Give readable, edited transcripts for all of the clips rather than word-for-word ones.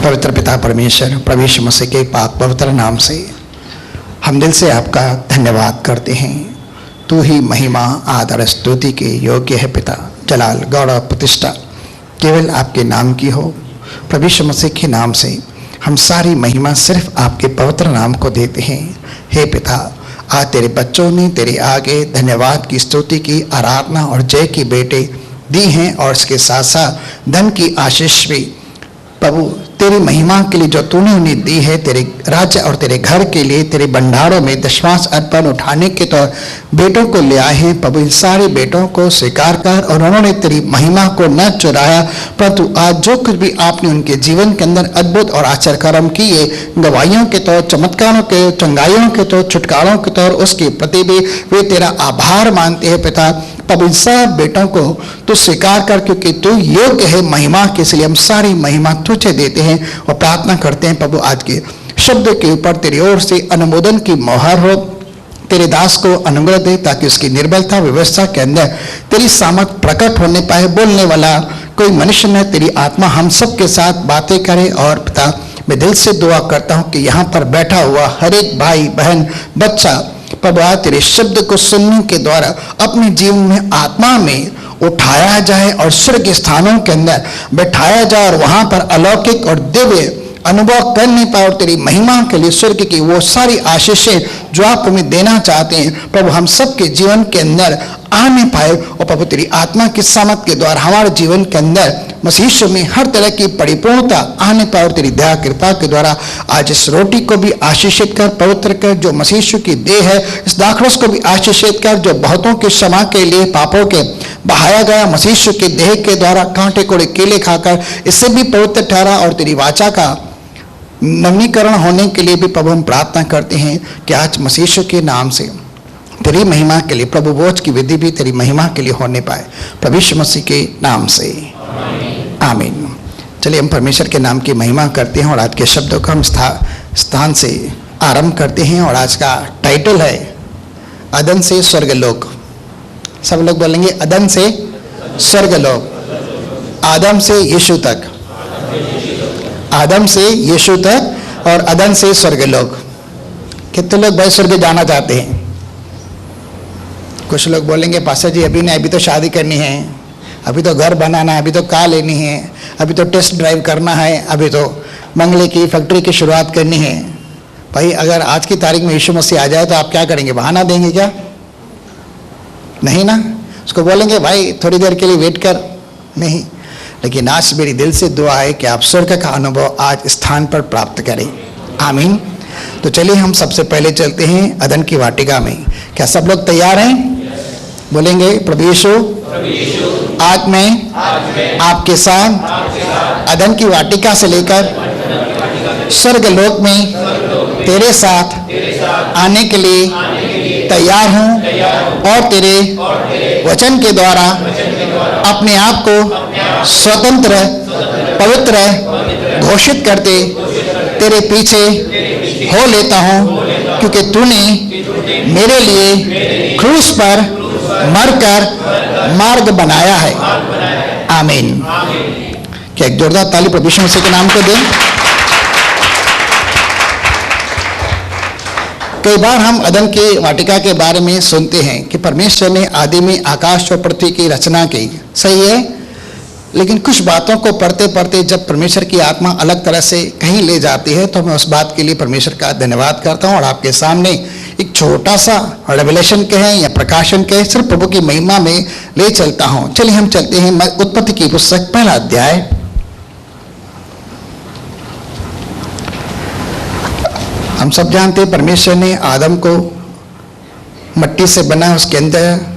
पवित्र पिता परमेश्वर, प्रभु यीशु मसीह के पाक पवित्र नाम से हम दिल से आपका धन्यवाद करते हैं। तू ही महिमा आदर स्तुति के योग्य है पिता। जलाल गौरव प्रतिष्ठा केवल आपके नाम की हो। प्रभु यीशु मसीह के नाम से हम सारी महिमा सिर्फ आपके पवित्र नाम को देते हैं। हे पिता, आज तेरे बच्चों ने तेरे आगे धन्यवाद की, स्तुति की, आराधना और जय की बेटे दी हैं और इसके साथ साथ धन की आशीष भी प्रभु तेरी महिमा के लिए जो तूने उन्हें दी है, तेरे राज्य और तेरे घर के लिए तेरे भंडारों में दशमांश अर्पण उठाने के तौर बेटों को ले आए हैं। प्रभु इन सारे बेटों को स्वीकार कर, और उन्होंने तेरी महिमा को न चुराया, परंतु आज जो कुछ भी आपने उनके जीवन के अंदर अद्भुत और आश्चर्य कर्म किए, गवाहियों के तौर, चमत्कारों के, चंगाइयों के तौर, छुटकारों के तौर, उसके प्रति भी वे तेरा आभार मानते हैं पिता। प्रभु इन सब बेटों को तू स्वीकार कर, क्योंकि तू योग्य है महिमा के, इसलिए हम सारी महिमा तुझे देते हैं और प्रार्थना करते हैं प्रभु आज के शब्द के ऊपर तेरी ओर से अनुमोदन की मोहर हो। तेरे दास को अनुग्रह दे ताकि उसकी निर्बलता व्यवस्था के अंदर तेरी सामर्थ प्रकट होने पाए। बोलने वाला कोई मनुष्य न, तेरी आत्मा हम सब के साथ बातें करे। और पिता, मैं दिल से दुआ करता हूँ कि यहाँ पर बैठा हुआ हर एक भाई बहन बच्चा प्रभु तेरे शब्द को सुनने के द्वारा अपने जीवन में आत्मा में उठाया जाए और स्वर्ग स्थानों के अंदर बैठाया जाए और वहां पर अलौकिक और दिव्य अनुभव करने पाए और तेरी महिमा के लिए स्वर्ग की वो सारी आशीषें जो आप हमें देना चाहते हैं प्रभु हम सबके जीवन के अंदर आने पाए। और प्रभु तेरी आत्मा की सामर्थ के द्वारा हमारे जीवन के अंदर मसीह में हर तरह की परिपूर्णता आने पाए और तेरी दया कृपा के द्वारा आज इस रोटी को भी आशीषित कर, पवित्र कर, जो मसीह की देह है, इस दाखरस को भी आशीषित कर, जो बहुतों की क्षमा के लिए पापों के बहाया गया मसीह के देह के द्वारा कांटे कोड़े केले खाकर इससे भी पवित्र ठहरा। और तेरी वाचा का नवीनीकरण होने के लिए भी प्रभु हम प्रार्थना करते हैं कि आज मसीह के नाम से तेरी महिमा के लिए प्रभु भोज की विधि भी तेरी महिमा के लिए होने पाए, प्रभु यीशु मसीह के नाम से आमीन। चलिए हम परमेश्वर के नाम की महिमा करते हैं और आज के शब्दों को हम स्थान से आरंभ करते हैं। और आज का टाइटल है अदन से स्वर्गलोक। सब लोग बोलेंगे अदन से स्वर्गलोक। आदम से यीशु तक, आदम से यीशु तक और अदन से स्वर्गलोक। कितने लोग भाई स्वर्ग जाना चाहते हैं? कुछ लोग बोलेंगे पास्टर जी अभी नहीं, अभी तो शादी करनी है, अभी तो घर बनाना है, अभी तो कार लेनी है, अभी तो टेस्ट ड्राइव करना है, अभी तो बंगले की फैक्ट्री की शुरुआत करनी है। भाई अगर आज की तारीख में यीशु मसीह आ जाए तो आप क्या करेंगे? बहाना देंगे क्या? नहीं ना। उसको बोलेंगे भाई थोड़ी देर के लिए वेट कर, नहीं। लेकिन आज मेरी दिल से दुआ है कि आप स्वर्ग का अनुभव आज स्थान पर प्राप्त करें। आमीन। तो चलिए हम सबसे पहले चलते हैं अदन की वाटिका में। क्या सब लोग तैयार हैं? बोलेंगे प्रभु यीशु आज मैं आपके साथ अदन की वाटिका से लेकर स्वर्गलोक में तेरे साथ आने के लिए तैयार हूँ और तेरे वचन के द्वारा अपने आप को स्वतंत्र पवित्र घोषित करते तेरे पीछे हो लेता हूँ, क्योंकि तूने मेरे लिए क्रूस पर मरकर मार्ग बनाया है। आमीन। क्या एक जोरदार ताली प्रभु यीशु मसीह के नाम को दें। कई बार हम अदन की वाटिका के बारे में सुनते हैं कि परमेश्वर ने आदि में आकाश और पृथ्वी की रचना की, सही है। लेकिन कुछ बातों को पढ़ते पढ़ते जब परमेश्वर की आत्मा अलग तरह से कहीं ले जाती है तो मैं उस बात के लिए परमेश्वर का धन्यवाद करता हूँ और आपके सामने एक छोटा सा रेवलेशन कहें या प्रकाशन कहें, सिर्फ प्रभु की महिमा में ले चलता हूँ। चलिए हम चलते हैं उत्पत्ति की पुस्तक पहला अध्याय। हम सब जानते हैं परमेश्वर ने आदम को मिट्टी से बना, उसके अंदर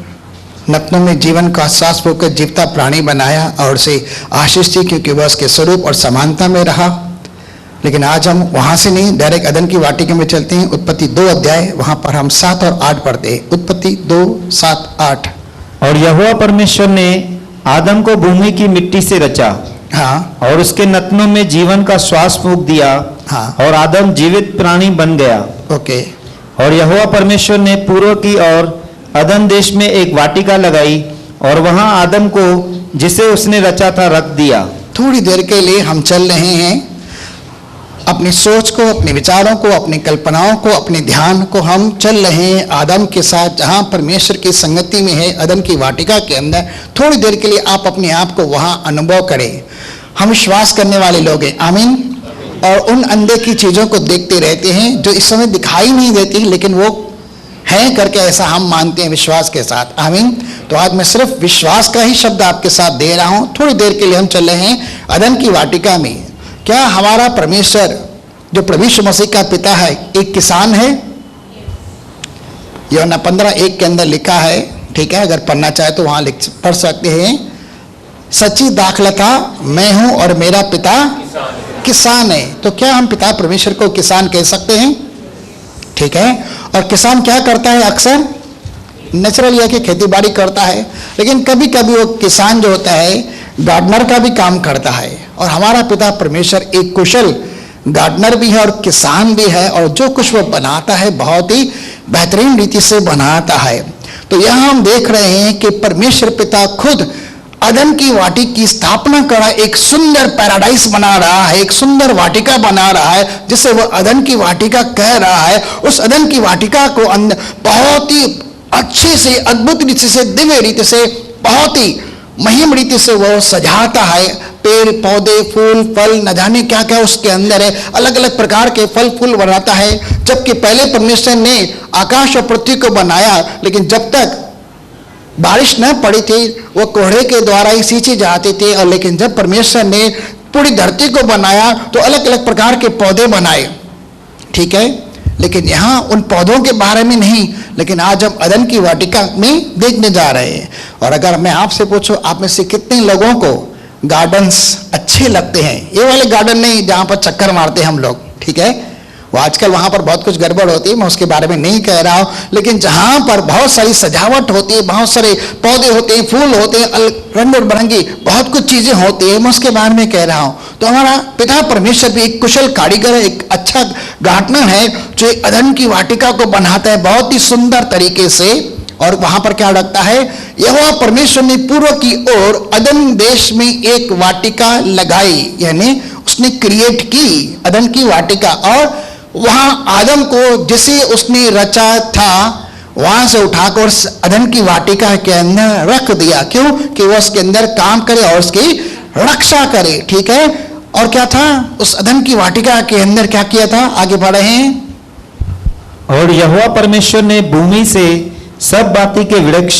नथनों में जीवन का श्वास होकर जीवता प्राणी बनाया और उसे आशीष दी, क्योंकि वह उसके स्वरूप और समानता में रहा। लेकिन आज हम वहां से नहीं, डायरेक्ट अदन की वाटिका में चलते हैं। उत्पत्ति 2 अध्याय, वहां पर हम 7 और 8 पढ़ते हैं। उत्पत्ति 2, 7, 8। और यहोवा परमेश्वर ने आदम को भूमि की मिट्टी से रचा, हाँ, और उसके नथनों में जीवन का श्वास फूंक दिया, हाँ, और आदम जीवित प्राणी बन गया। ओके। और यहोवा परमेश्वर ने पूर्व की ओर अदन देश में एक वाटिका लगाई और वहां आदम को जिसे उसने रचा था रख दिया। थोड़ी देर के लिए हम चल रहे हैं अपनी सोच को, अपने विचारों को, अपनी कल्पनाओं को, अपने ध्यान को हम चल रहे हैं आदम के साथ, जहां परमेश्वर की संगति में है, अदन की वाटिका के अंदर। थोड़ी देर के लिए आप अपने आप को वहां अनुभव करें। हम विश्वास करने वाले लोग हैं, आमीन। और उन अंधे की चीजों को देखते रहते हैं जो इस समय दिखाई नहीं देती, लेकिन वो हैं करके ऐसा हम मानते हैं विश्वास के साथ, आमीन। तो आज मैं सिर्फ विश्वास का ही शब्द आपके साथ दे रहा हूं। थोड़ी देर के लिए हम चल रहे हैं अदन की वाटिका में। क्या हमारा परमेश्वर जो प्रभु यीशु मसीह का पिता है एक किसान है? यूहन्ना 15:1 के अंदर लिखा है, ठीक है, अगर पढ़ना चाहे तो वहां पढ़ सकते हैं। सच्ची दाखलता मैं हूं और मेरा पिता किसान है। तो क्या हम पिता परमेश्वर को किसान कह सकते हैं? ठीक है। और किसान क्या करता है? अक्सर नेचुरल यह कि खेती बाड़ी करता है, लेकिन कभी कभी वो किसान जो होता है गार्डनर का भी काम करता है। और हमारा पिता परमेश्वर एक कुशल गार्डनर भी है और किसान भी है, और जो कुछ वो बनाता है बहुत ही बेहतरीन रीति से बनाता है। तो यहाँ हम देख रहे हैं कि परमेश्वर पिता खुद अदन की वाटिका की स्थापना कर रहा है, एक सुंदर पैराडाइस बना रहा है, एक सुंदर वाटिका बना रहा है, जिसे वो अदन की वाटिका कह रहा है। उस अदन की वाटिका को बहुत ही अच्छे से, अद्भुत रीति से, दिव्य रीति से, बहुत ही महिम रीति से वो सजाता है। पेड़ पौधे, फूल फल, न जाने क्या क्या उसके अंदर है, अलग अलग प्रकार के फल फूल बनाता है। जबकि पहले परमेश्वर ने आकाश और पृथ्वी को बनाया, लेकिन जब तक बारिश न पड़ी थी वो कोहरे के द्वारा ही सींचे जाते थे। और लेकिन जब परमेश्वर ने पूरी धरती को बनाया तो अलग अलग प्रकार के पौधे बनाए, ठीक है। लेकिन यहाँ उन पौधों के बारे में नहीं, लेकिन आज हम अदन की वाटिका में देखने जा रहे हैं। और अगर मैं आपसे पूछूं, आप में से कितने लोगों को गार्डन्स अच्छे लगते हैं? ये वाले गार्डन नहीं जहाँ पर चक्कर मारते हैं हम लोग, ठीक है। वो आजकल वहाँ पर बहुत कुछ गड़बड़ होती है, मैं उसके बारे में नहीं कह रहा हूँ। लेकिन जहाँ पर बहुत सारी सजावट होती है, बहुत सारे पौधे होते हैं, फूल होते हैं, रंग बिरंगी बहुत कुछ चीज़ें होती है, मैं उसके बारे में कह रहा हूँ। तो हमारा पिता परमेश्वर भी एक कुशल कारीगर है, एक अच्छा गार्डनर है, जो एक अदन की वाटिका को बनाता है बहुत ही सुंदर तरीके से। और वहां पर क्या लगता है? यहोवा परमेश्वर ने पूर्व की ओर अदन देश में एक वाटिका लगाई, यानी उसने क्रिएट की अदन की वाटिका। और वहां आदम को जिसे उसने रचा था वहां से उठाकर उस अदन की वाटिका के अंदर रख दिया। क्यों? कि वो उसके अंदर काम करे और उसकी रक्षा करे, ठीक है। और क्या था उस अदन की वाटिका के अंदर? क्या किया था? आगे बढ़े हैं। और यहोवा परमेश्वर ने भूमि से सब बाती के वृक्ष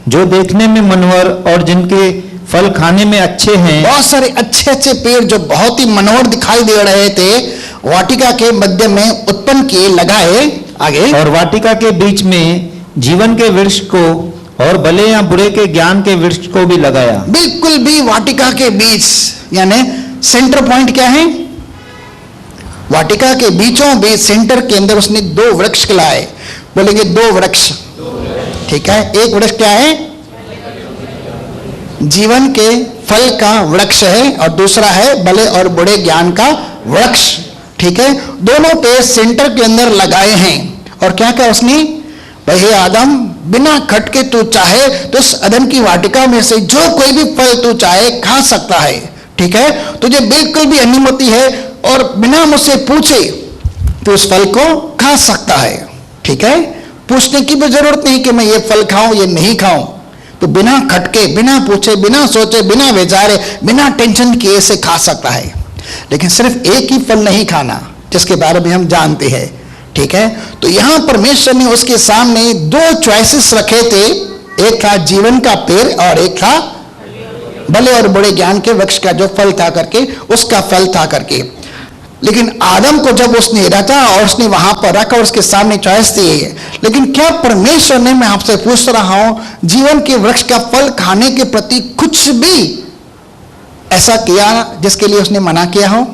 जो देखने में मनोहर और जिनके फल खाने में अच्छे हैं, बहुत सारे अच्छे अच्छे पेड़ जो बहुत ही मनोहर दिखाई दे रहे थे, वाटिका के मध्य में उत्पन्न किए, लगाए। आगे। और वाटिका के बीच में जीवन के वृक्ष को और भले या बुरे के ज्ञान के वृक्ष को भी लगाया। बिल्कुल भी वाटिका के बीच, यानी सेंटर पॉइंट क्या है? वाटिका के बीचों बीच सेंटर के अंदर उसने 2 वृक्ष लाए। बोलेंगे 2 वृक्ष, ठीक है। एक वृक्ष क्या है? जीवन के फल का वृक्ष है, और दूसरा है भले और बुरे ज्ञान का वृक्ष, ठीक है। दोनों पेड़ सेंटर के अंदर लगाए हैं। और क्या क्या उसने? भाई आदम, बिना खटके तू चाहे तो उस अदन की वाटिका में से जो कोई भी फल तू चाहे खा सकता है, ठीक है। तुझे बिल्कुल भी अनुमति है और बिना मुझसे पूछे तो उस फल को खा सकता है, ठीक है। पूछने की भी जरूरत नहीं कि मैं ये फल खाऊं ये नहीं खाऊं। तो बिना खटके, बिना पूछे, बिना सोचे, बिना विचारे, बिना टेंशन किए से खा सकता है। लेकिन सिर्फ एक ही फल नहीं खाना, जिसके बारे में हम जानते हैं, ठीक है। तो यहां परमेश्वर ने उसके सामने 2 चॉइसेस रखे थे। एक था जीवन का पेड़ और एक था भले और बुरे ज्ञान के वृक्ष का जो फल था करके, उसका फल था करके। लेकिन आदम को जब उसने रचा और उसने वहां पर रखा और उसके सामने चॉइस दी है, लेकिन क्या परमेश्वर ने, मैं आपसे पूछ रहा हूं, जीवन के वृक्ष का फल खाने के प्रति कुछ भी ऐसा किया जिसके लिए उसने मना किया हो?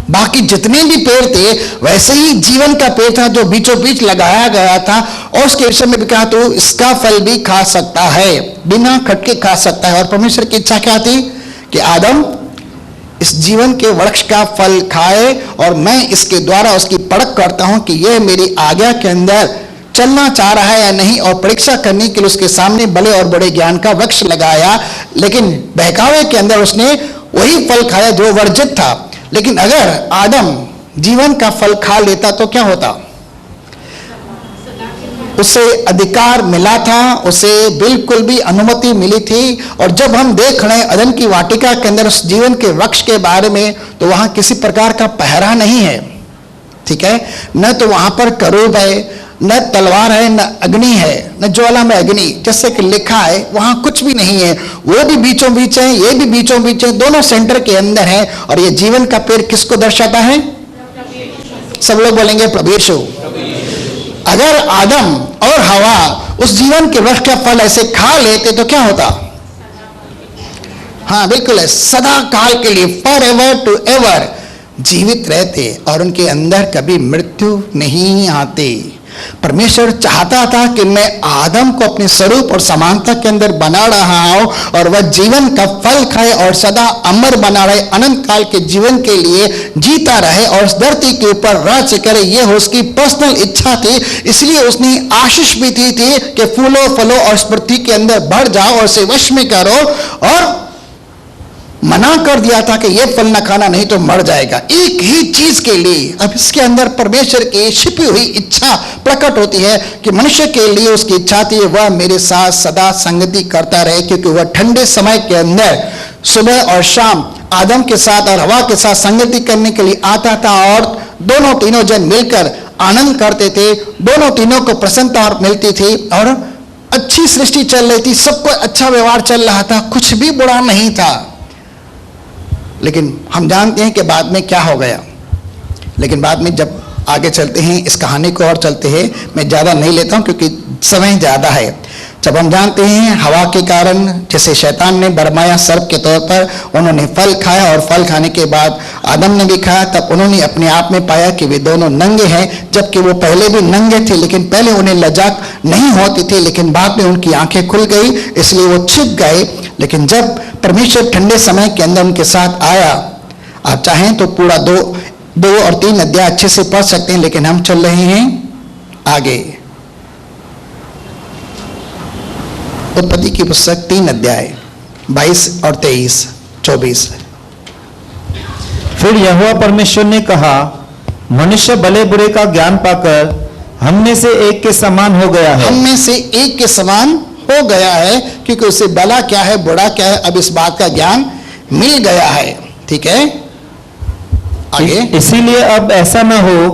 बाकी जितने भी पेड़ थे वैसे ही जीवन का पेड़ था जो बीचों बीच लगाया गया था, और उसके विषय में भी कहा तो इसका फल भी खा सकता है, बिना खटके खा सकता है। और परमेश्वर की इच्छा क्या थी? कि आदम इस जीवन के वृक्ष का फल खाए, और मैं इसके द्वारा उसकी परख करता हूं कि यह मेरी आज्ञा के अंदर चलना चाह रहा है या नहीं। और परीक्षा करने के लिए उसके सामने भले और बड़े ज्ञान का वृक्ष लगाया, लेकिन बहकावे के अंदर उसने वही फल खाया जो वर्जित था। लेकिन अगर आदम जीवन का फल खा लेता तो क्या होता? उसे अधिकार मिला था, उसे बिल्कुल भी अनुमति मिली थी। और जब हम देख रहे हैं अदन की वाटिका के अंदर उस जीवन के वृक्ष के बारे में, तो वहां किसी प्रकार का पहरा नहीं है, ठीक है। न तो वहां पर करूब है, न तलवार है, न अग्नि है, न ज्वाला में अग्नि, जैसे कि लिखा है, वहां कुछ भी नहीं है। वो भी बीचों बीच है, ये भी बीचों बीच है, दोनों सेंटर के अंदर है। और ये जीवन का पेड़ किसको दर्शाता है? सब लोग बोलेंगे प्रभु यीशु। अगर आदम और हवा उस जीवन के वृक्ष का फल ऐसे खा लेते तो क्या होता? हाँ बिल्कुल है, सदा काल के लिए, फॉर एवर टू एवर जीवित रहते और उनके अंदर कभी मृत्यु नहीं आती। परमेश्वर चाहता था कि मैं आदम को अपने स्वरूप और समानता के अंदर बना रहा हूं और वह जीवन का फल खाए और सदा अमर बना रहे, अनंत काल के जीवन के लिए जीता रहे और इस धरती के ऊपर राज्य करे। यह उसकी पर्सनल इच्छा थी। इसलिए उसने आशीष भी दी थी कि फूलो फलो और इस पृथ्वी के अंदर बढ़ जाओ और इसे वश में करो, और मना कर दिया था कि यह फल न खाना, नहीं तो मर जाएगा। एक ही चीज के लिए अब इसके अंदर परमेश्वर की छिपी हुई इच्छा प्रकट होती है कि मनुष्य के लिए उसकी इच्छा थी वह मेरे साथ सदा संगति करता रहे, क्योंकि वह ठंडे समय के अंदर सुबह और शाम आदम के साथ और हवा के साथ संगति करने के लिए आता था और दोनों तीनों जन मिलकर आनंद करते थे। दोनों तीनों को प्रसन्नता मिलती थी और अच्छी सृष्टि चल रही थी, सबको अच्छा व्यवहार चल रहा था, कुछ भी बुरा नहीं था। लेकिन हम जानते हैं कि बाद में क्या हो गया। लेकिन बाद में जब आगे चलते हैं, इस कहानी को और चलते हैं, मैं ज़्यादा नहीं लेता हूं क्योंकि समय ज़्यादा है। जब हम जानते हैं हवा के कारण जैसे शैतान ने बरमाया सर्प के तौर पर, उन्होंने फल खाया और फल खाने के बाद आदम ने भी खाया, तब उन्होंने अपने आप में पाया कि वे दोनों नंगे हैं, जबकि वो पहले भी नंगे थे। लेकिन पहले उन्हें लज्जा नहीं होती थी, लेकिन बाद में उनकी आंखें खुल गई, इसलिए वो छिप गए। लेकिन जब परमेश्वर ठंडे समय के अंदर उनके साथ आया, आप चाहें तो पूरा 2 और 3 अध्याय अच्छे से पढ़ सकते हैं, लेकिन हम चल रहे हैं आगे। उत्पत्ति की पुस्तक 3 अध्याय 22 और 23, 24। फिर यहोवा परमेश्वर ने कहा, मनुष्य भले बुरे का ज्ञान पाकर हम में से एक के समान हो गया है। हम में से एक के समान हो गया है, क्योंकि उसे भला क्या है बुरा क्या है अब इस बात का ज्ञान मिल गया है, ठीक है। आगे, इसीलिए अब ऐसा न हो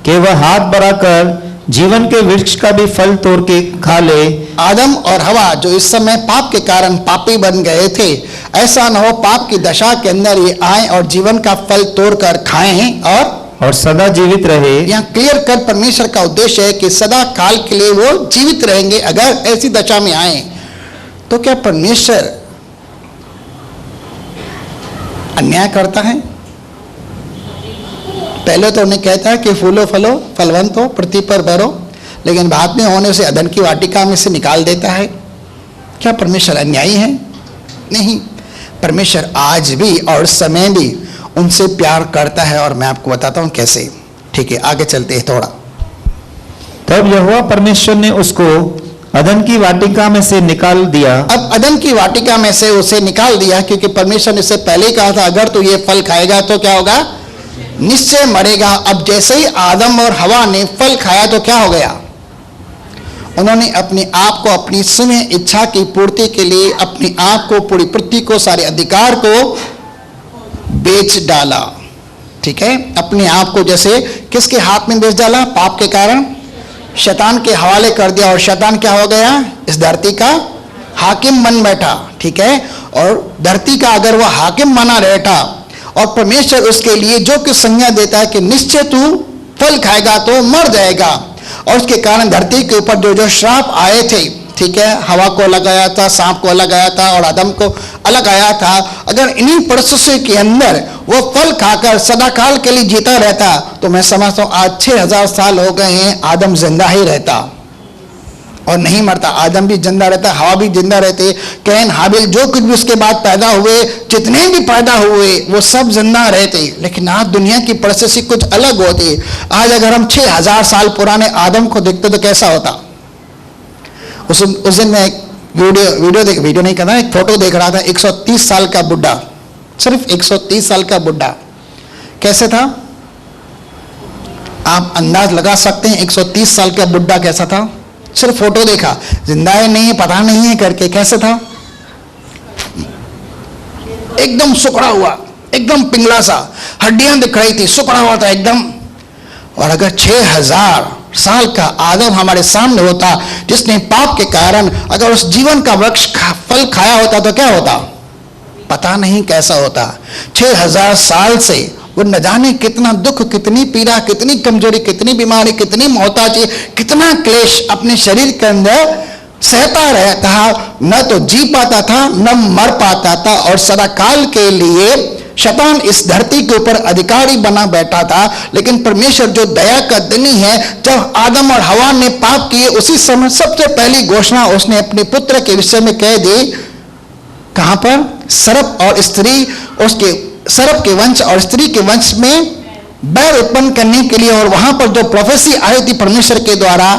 कि वह हाथ बढ़ाकर जीवन के वृक्ष का भी फल तोड़ के खा ले। आदम और हवा जो इस समय पाप के कारण पापी बन गए थे, ऐसा न हो पाप की दशा के अंदर ये आए और जीवन का फल तोड़कर खाएं और सदा जीवित रहे। यहाँ क्लियर कर परमेश्वर का उद्देश्य है कि सदा काल के लिए वो जीवित रहेंगे अगर ऐसी दशा में आए। तो क्या परमेश्वर अन्याय करता है? पहले तो उन्हें कहता है कि फूलो फलो फलवंत हो पृथ्वी पर भरो, लेकिन बाद में होने से अदन की वाटिका में से निकाल देता है। क्या परमेश्वर अन्यायी है? नहीं, परमेश्वर आज भी और समय भी उनसे प्यार करता है, और मैं आपको बताता हूं कैसे। ठीक है, आगे चलते हैं थोड़ा। तब यहोवा परमेश्वर ने उसको अदन की वाटिका में से निकाल दिया। अब अदन की वाटिका में से उसे निकाल दिया, क्योंकि परमेश्वर ने इससे पहले ही कहा था अगर तू ये फल खाएगा तो क्या होगा? निश्चय मरेगा। अब जैसे ही आदम और हवा ने फल खाया तो क्या हो गया? उन्होंने अपने आप को अपनी स्वयं इच्छा की पूर्ति के लिए अपने आप को, पूरी पृथ्वी को, सारे अधिकार को बेच डाला। ठीक है, अपने आप को जैसे किसके हाथ में बेच डाला? पाप के कारण शैतान के हवाले कर दिया, और शैतान क्या हो गया? इस धरती का हाकिम बन बैठा। ठीक है, और धरती का अगर वह हाकिम बना रहता और परमेश्वर उसके लिए जो कुछ संज्ञा देता है कि निश्चय तू फल खाएगा तो मर जाएगा, और उसके कारण धरती के ऊपर जो जो श्राप आए थे, ठीक है, हवा को अलग आया था, सांप को अलग आया था और आदम को अलग आया था, अगर इन्हीं परिस्थितियों के अंदर वो फल खाकर सदाकाल के लिए जीता रहता तो मैं समझता हूं आज 6000 साल हो गए हैं, आदम जिंदा ही रहता और नहीं मरता। आदम भी जिंदा रहता, हवा भी जिंदा रहते, कैन हाबिल जो कुछ भी उसके बाद पैदा हुए, जितने भी पैदा हुए वो सब जिंदा रहते। लेकिन आज दुनिया की परिस्थिति कुछ अलग होती। आज अगर हम 6000 साल पुराने आदम को देखते तो कैसा होता? उस दिन मैं एक वीडियो नहीं करना, एक फोटो देख रहा था। 130 साल का बुढ़ा, सिर्फ 130 साल का बुढ़ा, कैसे था? आप अंदाज लगा सकते हैं 130 साल का बुढ़ा कैसा था? सिर्फ फोटो देखा, जिंदा है नहीं है पता नहीं है करके, कैसे था? एकदम सुकड़ा हुआ, एकदम पिंगला सा, हड्डियां दिख रही थी, सुकड़ा हुआ था एकदम। और अगर 6000 साल का आदम हमारे सामने होता, जिसने पाप के कारण अगर उस जीवन का वृक्ष फल खाया होता तो क्या होता? पता नहीं कैसा होता। 6000 साल से वो न जाने कितना दुख, कितनी पीड़ा, कितनी कमजोरी, कितनी बीमारी, कितनी मोहताजी, कितना क्लेश अपने शरीर के अंदर सहता रहता, न तो जी पाता था न मर पाता था। और सदा काल के लिए शैतान इस धरती के ऊपर अधिकारी बना बैठा था। लेकिन परमेश्वर जो दया का धनी है, जब आदम और हवा ने पाप किए उसी समय सबसे पहली घोषणा उसने अपने पुत्र के विषय में कह दी। कहां पर? सर्प और स्त्री, उसके सर्प के वंश और स्त्री के वंश में बैर उत्पन्न करने के लिए। और वहां पर जो प्रोफेसी आई थी परमेश्वर के द्वारा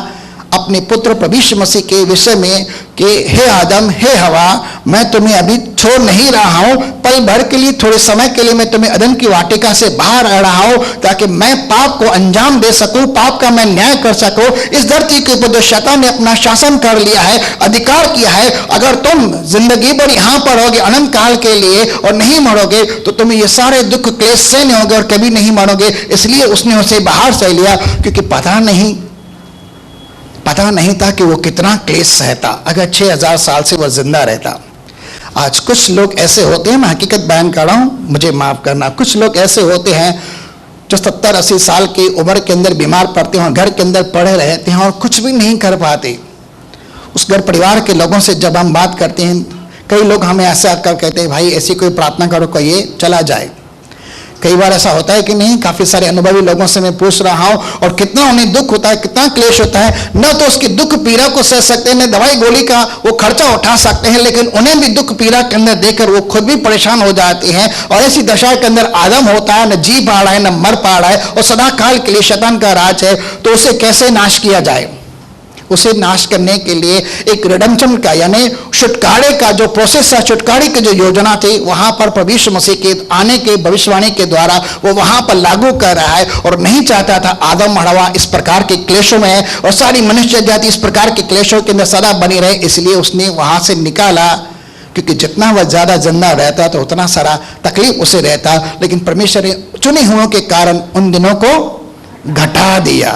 अपने पुत्र प्रभु यीशु मसीह के विषय में कि हे आदम, हे हवा, मैं तुम्हें अभी छोड़ नहीं रहा हूं, पल भर के लिए, थोड़े समय के लिए मैं तुम्हें अदन की वाटिका से बाहर आ रहा हूं, ताकि मैं पाप को अंजाम दे सकूं, पाप का मैं न्याय कर सकूं। इस धरती के ऊपर जो शैतान ने अपना शासन कर लिया है, अधिकार किया है, अगर तुम जिंदगी भर यहां पर रहोगे अनंत काल के लिए और नहीं मरोगे तो तुम्हें ये सारे दुख क्लेश सहने होंगे और कभी नहीं मरोगे। इसलिए उसने उसे बाहर से लिया, क्योंकि पता नहीं था कि वो कितना क्लेश सहता अगर 6000 साल से वह जिंदा रहता। आज कुछ लोग ऐसे होते हैं, मैं हकीकत बयान कर रहा हूं, मुझे माफ करना, कुछ लोग ऐसे होते हैं जो 70-80 साल की उम्र के अंदर बीमार पड़ते हैं और घर के अंदर पड़े रहते हैं और कुछ भी नहीं कर पाते। उस घर परिवार के लोगों से जब हम बात करते हैं, कई लोग हमें ऐसा आकर कहते हैं, भाई ऐसी कोई प्रार्थना करो कि ये चला जाए। कई बार ऐसा होता है कि नहीं? काफी सारे अनुभवी लोगों से मैं पूछ रहा हूं, और कितना उन्हें दुख होता है, कितना क्लेश होता है, न तो उसकी दुख पीड़ा को सह सकते हैं, न दवाई गोली का वो खर्चा उठा सकते हैं, लेकिन उन्हें भी दुख पीड़ा के अंदर देकर वो खुद भी परेशान हो जाते हैं। और ऐसी दशा के अंदर आदम होता है, न जी पा रहा है, न मर पा रहा है, और सदा काल के लिए शैतान का राज है। तो उसे कैसे नाश किया जाए? उसे नाश करने के लिए एक रिडेम्पशन का यानी छुटकारे का जो प्रोसेस था, छुटकारे की जो योजना थी, वहां पर प्रभु यीशु मसीह के आने के भविष्यवाणी के द्वारा वो वहां पर लागू कर रहा है। और नहीं चाहता था आदम और हवा इस प्रकार के क्लेशों में है और सारी मनुष्य जाति इस प्रकार के क्लेशों के अंदर सदा बनी रहे, इसलिए उसने वहां से निकाला। क्योंकि जितना वह ज्यादा जिंदा रहता तो उतना सारा तकलीफ उसे रहता, लेकिन परमेश्वर ने चुने हुओं के कारण उन दिनों को घटा दिया।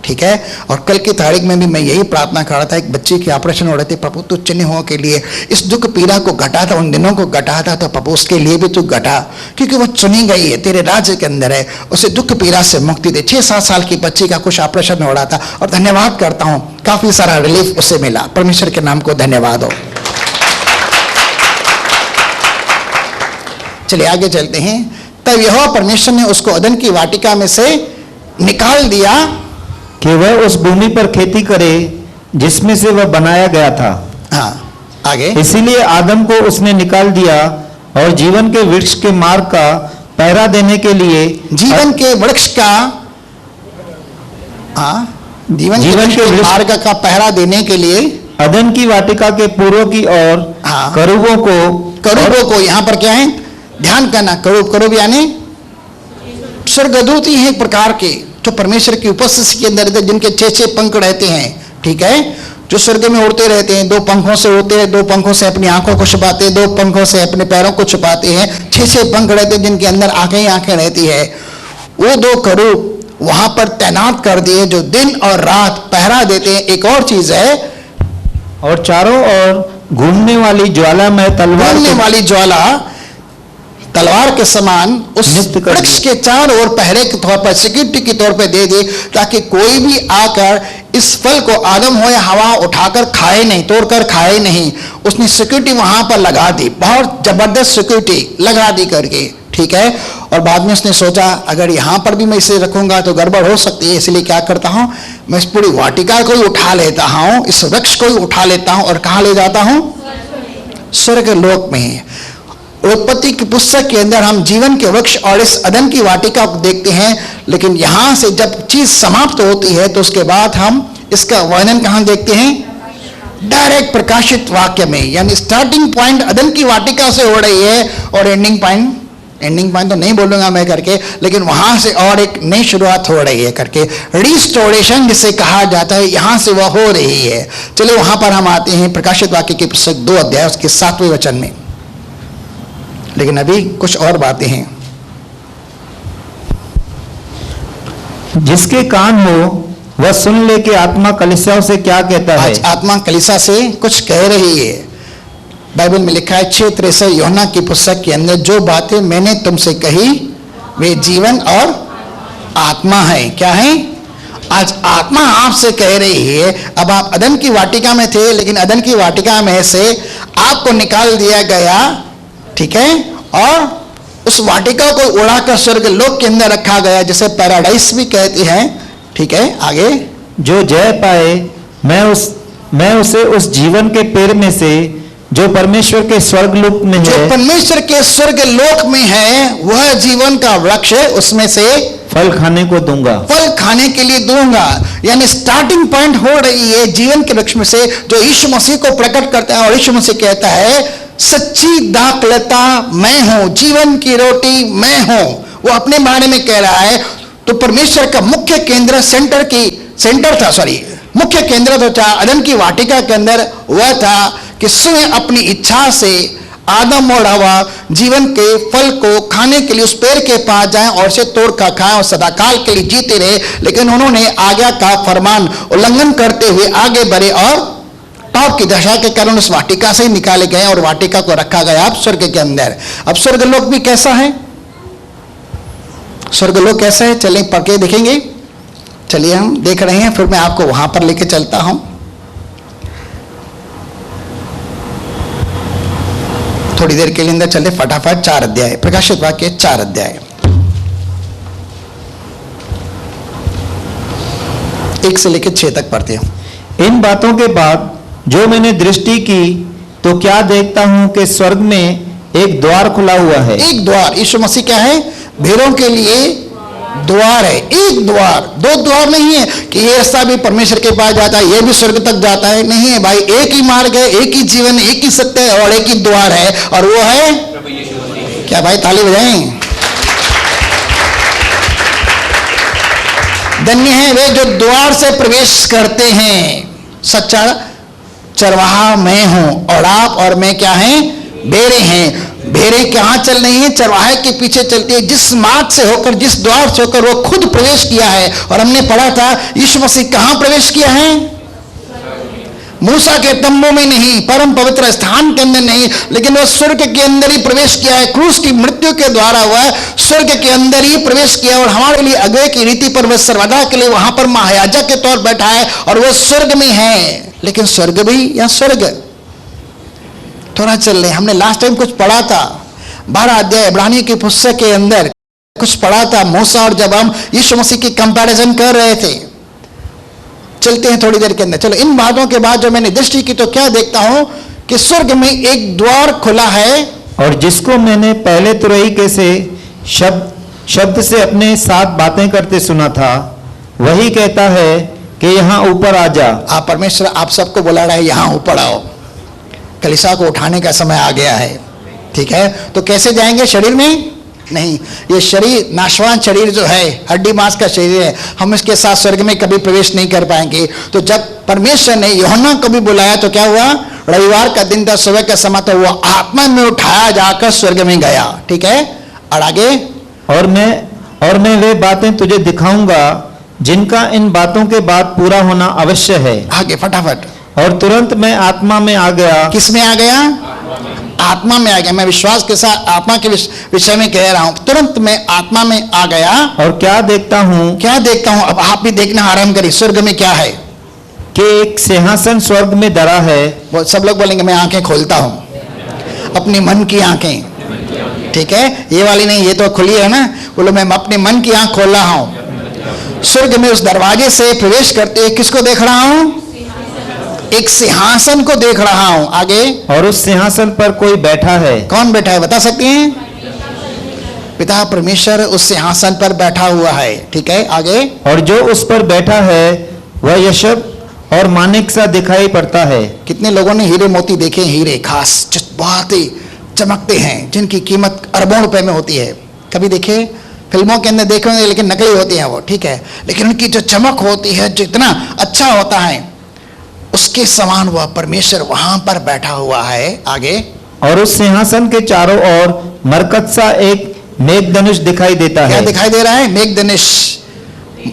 ठीक है। और कल की तारीख में भी मैं यही प्रार्थना कर रहा था, एक बच्चे की ऑपरेशन हो रहे थे, प्रभु तू चुने हुओं के लिए इस दुख पीड़ा को घटा था, उन दिनों को घटा था, तो प्रभु उसके लिए भी तू घटा, क्योंकि वो चुनी गई है, तेरे राज्य के अंदर है, उसे दुख पीड़ा से मुक्ति दे। 6-7 साल की बच्ची का कुछ ऑपरेशन हो रहा था और धन्यवाद करता हूं, काफी सारा रिलीफ उसे मिला। परमेश्वर के नाम को धन्यवाद हो। चलिए आगे चलते हैं। तब यहोवा परमेश्वर ने उसको अदन की वाटिका में से निकाल दिया कि वह उस भूमि पर खेती करे जिसमें से वह बनाया गया था। हाँ, आगे। इसीलिए आदम को उसने निकाल दिया और जीवन के वृक्ष के मार्ग का पहरा देने के लिए जीवन के वृक्ष का जीवन के मार्ग का पहरा देने के लिए अदन की वाटिका के पूर्व की ओर करूबों को यहाँ पर क्या है ध्यान करना, करूब यानी स्वर्गदूत ही है एक प्रकार के, जो परमेश्वर की उपस्थिति के अंदर जिनके 6 पंख रहते हैं। ठीक है, जो स्वर्ग में उड़ते रहते हैं, 2 पंखों से उड़ते हैं, 2 पंखों से अपनी आंखों को छुपाते हैं, 2 पंखों से अपने पैरों को छुपाते हैं, 6 पंख रहते हैं जिनके अंदर आंखें ही आंखें रहती है। वो 2 करूब वहां पर तैनात कर दिए जो दिन और रात पहरा देते हैं। एक और चीज है, और चारों ओर घूमने वाली ज्वाला में तलवार के समान उस वृक्ष के चारों ओर पहरे के तौर पर, सिक्योरिटी के तौर पर दे दी, ताकि कोई भी आकर इस फल को आदम हो या हवा उठाकर खाए नहीं, तोड़कर खाए नहीं। उसने सिक्योरिटी वहां पर लगा दी, बहुत जबरदस्त सिक्योरिटी लगा दी करके। ठीक है, और बाद में उसने सोचा अगर यहां पर भी मैं इसे रखूंगा तो गड़बड़ हो सकती है, इसलिए क्या करता हूं, मैं इस पूरी वाटिका को ही उठा लेता हूं, इस वृक्ष को ही उठा लेता हूं और कहां ले जाता हूं, स्वर्ग लोक में। उत्पत्ति की पुस्तक के अंदर हम जीवन के वृक्ष और इस अदन की वाटिका को देखते हैं, लेकिन यहां से जब चीज समाप्त होती है तो उसके बाद हम इसका वर्णन कहां देखते हैं, डायरेक्ट प्रकाशित वाक्य में। यानी स्टार्टिंग पॉइंट अदन की वाटिका से हो रही है और एंडिंग पॉइंट एंडिंग पॉइंट तो नहीं बोलूंगा मैं करके, लेकिन वहां से और एक नई शुरुआत हो रही है करके, रिस्टोरेशन जिसे कहा जाता है, यहां से वह हो रही है। चलिए वहां पर हम आते हैं प्रकाशित वाक्य की पुस्तक 2 अध्याय उसके 7वें वचन में। लेकिन अभी कुछ और बातें हैं। जिसके कान हो वह सुन ले कि आत्मा कलीसियाओं से क्या कहता है। आज आत्मा कलीसिया से कुछ कह रही है। बाइबल में लिखा है 6:63 यूहन्ना की पुस्तक के अंदर, जो बातें मैंने तुमसे कही वे जीवन और आत्मा है। क्या है? आज आत्मा आपसे कह रही है। अब आप अदन की वाटिका में थे, लेकिन अदन की वाटिका में से आपको निकाल दिया गया, ठीक है, और उस वाटिका को उड़ाकर स्वर्ग लोक के अंदर रखा गया, जिसे पैराडाइस भी कहते हैं। ठीक है, आगे। जो जय पाए मैं उसे उस जीवन के पेड़ में से जो परमेश्वर के स्वर्ग लोक में है, जो परमेश्वर के स्वर्ग लोक में है, वह जीवन का वृक्ष है, उसमें से फल खाने को दूंगा। फल खाने के लिए दूंगा। यानी स्टार्टिंग पॉइंट हो रही है जीवन के वृक्ष में से, जो यीशु मसीह को प्रकट करता है। और यीशु मसीह कहता है सच्ची दाखलता मैं हूं, जीवन की रोटी मैं हूं। वो अपने बारे में कह रहा है। तो परमेश्वर का मुख्य केंद्र मुख्य केंद्र तो था अदन की वाटिका के अंदर, वह था कि स्वयं अपनी इच्छा से आदम और हवा जीवन के फल को खाने के लिए उस पेड़ के पास जाएं और उसे तोड़ कर खाएं और सदाकाल के लिए जीते रहे। लेकिन उन्होंने आज्ञा का फरमान उल्लंघन करते हुए आगे बढ़े और पाप की दशा के कारण उस वाटिका से ही निकाले गए और वाटिका को रखा गया अब स्वर्ग के अंदर। अब स्वर्गलोक भी कैसा है? स्वर्गलोक कैसा है? चलिए पढ़ के देखेंगे। चलिए हम देख रहे हैं, फिर मैं आपको वहां पर लेके चलता हूं। थोड़ी देर के लिए अंदर चले फटाफट। 4 अध्याय, प्रकाशित वाक्य 4 अध्याय 1 से लेकर 6 तक पढ़ते हैं। इन बातों के बाद जो मैंने दृष्टि की तो क्या देखता हूं कि स्वर्ग में एक द्वार खुला हुआ है। एक द्वार, यीशु मसीह क्या है? भेड़ों के लिए द्वार है। एक द्वार, 2 द्वार नहीं है कि ये रास्ता भी परमेश्वर के पास जाता है, ये भी स्वर्ग तक जाता है। नहीं है भाई, एक ही मार्ग है, एक ही जीवन, एक ही सत्य है और एक ही द्वार है, और वो है क्या? भाई ताली बजाएं। धन्य है वे जो द्वार से प्रवेश करते हैं। सच्चा चरवाहा मैं हूं और आप और मैं क्या हैं? भेड़े हैं। भेड़ें कहां चल रही हैं? चरवाहे के पीछे चलती है। जिस मार्ग से होकर, जिस द्वार से होकर वो खुद प्रवेश किया है। और हमने पढ़ा था यीशु मसीह कहां प्रवेश किया है? मूसा के तंबू में नहीं, परम पवित्र स्थान के अंदर नहीं, लेकिन वह स्वर्ग के अंदर ही प्रवेश किया है। क्रूस की मृत्यु के द्वारा वह स्वर्ग के अंदर ही प्रवेश किया और हमारे लिए अगुए की रीति पर वह सर्वदा के लिए वहां पर महायाजक के तौर बैठा है और वह स्वर्ग में है। लेकिन स्वर्ग भी या स्वर्ग थोड़ा चल रहे। हमने लास्ट टाइम कुछ पढ़ा था 12 अध्याय इब्रानियों की पुस्तक के अंदर कुछ पढ़ा था मूसा, और जब हम यीशु मसीह की कंपैरिजन कर रहे थे। चलते हैं थोड़ी देर के अंदर। चलो, इन बातों के बाद जो मैंने दृष्टि की तो क्या देखता हूं कि स्वर्ग में एक द्वार खुला है, और जिसको मैंने पहले तुरही के से शब्द से अपने साथ बातें करते सुना था, वही कहता है कि यहाँ ऊपर आ जा। आप परमेश्वर आप सबको बुला रहा है, यहाँ ऊपर आओ, कलीसिया को उठाने का समय आ गया है। ठीक है, तो कैसे जाएंगे? शरीर में नहीं। ये शरीर नाशवान शरीर जो है, हड्डी मांस का शरीर है, हम इसके साथ स्वर्ग में कभी प्रवेश नहीं कर पाएंगे। तो जब परमेश्वर ने यूहन्ना को भी बुलाया तो क्या हुआ? रविवार का दिन था, सुबह का समय, तो वो आत्मा में उठाया जाकर स्वर्ग में गया। ठीक है, और आगे, और मैं वे बातें तुझे दिखाऊंगा जिनका इन बातों के बाद पूरा होना अवश्य है। आगे फटाफट। और तुरंत मैं आत्मा में आ गया। किस में आ गया? आत्मा में आ गया। मैं विश्वास के साथ आत्मा के विषय में कह रहा हूं। तुरंत मैं आत्मा में आ गया। और क्या देखता हूं? क्या देखता हूं? अब आप भी देखना आरंभ करिए। स्वर्ग में क्या है? कि एक सिंहासन स्वर्ग में धरा है। वो सब लोग बोलेंगे मैं आंखें खोलता हूं, अपने मन की आंखें। ठीक है, ये वाली नहीं, ये तो खुली है ना। बोलो मैं अपने मन की आंख खोल रहा हूं। स्वर्ग में उस दरवाजे से प्रवेश करते हुए किसको देख रहा हूं? एक सिंहासन को देख रहा हूं। आगे, और उस सिंहासन पर कोई बैठा है। कौन बैठा है बता सकते हैं? पिता परमेश्वर उस सिंहासन पर बैठा हुआ है। ठीक है, आगे, और जो उस पर बैठा है वह यशब और मानिक सा दिखाई पड़ता है। कितने लोगों ने हीरे मोती देखे? हीरे खास बहुत ही चमकते हैं, जिनकी कीमत अरबों रुपए में होती है। कभी देखे फिल्मों के अंदर देखे होंगे, लेकिन नकली होती हैं वो, ठीक है, लेकिन उनकी जो चमक होती है, जो इतना अच्छा होता है, उसके समान वह परमेश्वर वहां पर बैठा हुआ है। आगे, और उस सिंहासन के चारों ओर मरकत सा एक मेघधनुष दिखाई देता क्या है। दिखाई दे रहा है? मेघधनुष।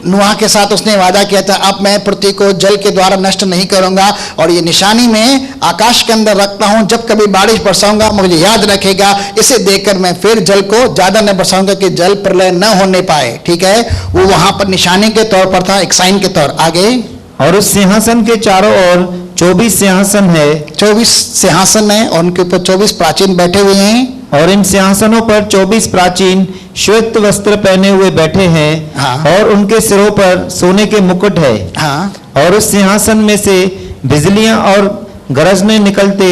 नूह के साथ उसने वादा किया था, अब मैं पृथ्वी को जल के द्वारा नष्ट नहीं करूंगा, और ये निशानी मैं आकाश के अंदर रखता हूं, जब कभी बारिश बरसाऊंगा मुझे याद रखेगा, इसे देखकर मैं फिर जल को ज्यादा न बरसाऊंगा कि जल प्रलय न होने पाए। ठीक है, वो वहां पर निशानी के तौर पर था, एक साइन के तौर। आगे, और उस सिंहासन के चारों ओर 24 सिंहासन है। 24 सिंहासन है और उनके ऊपर 24 प्राचीन बैठे हुए हैं, और इन सिंहासनों पर 24 प्राचीन श्वेत वस्त्र पहने हुए बैठे हैं। हाँ। और उनके सिरों पर सोने के मुकुट है। हाँ, और उस सिंहासन में से बिजलियां और गरजने निकलते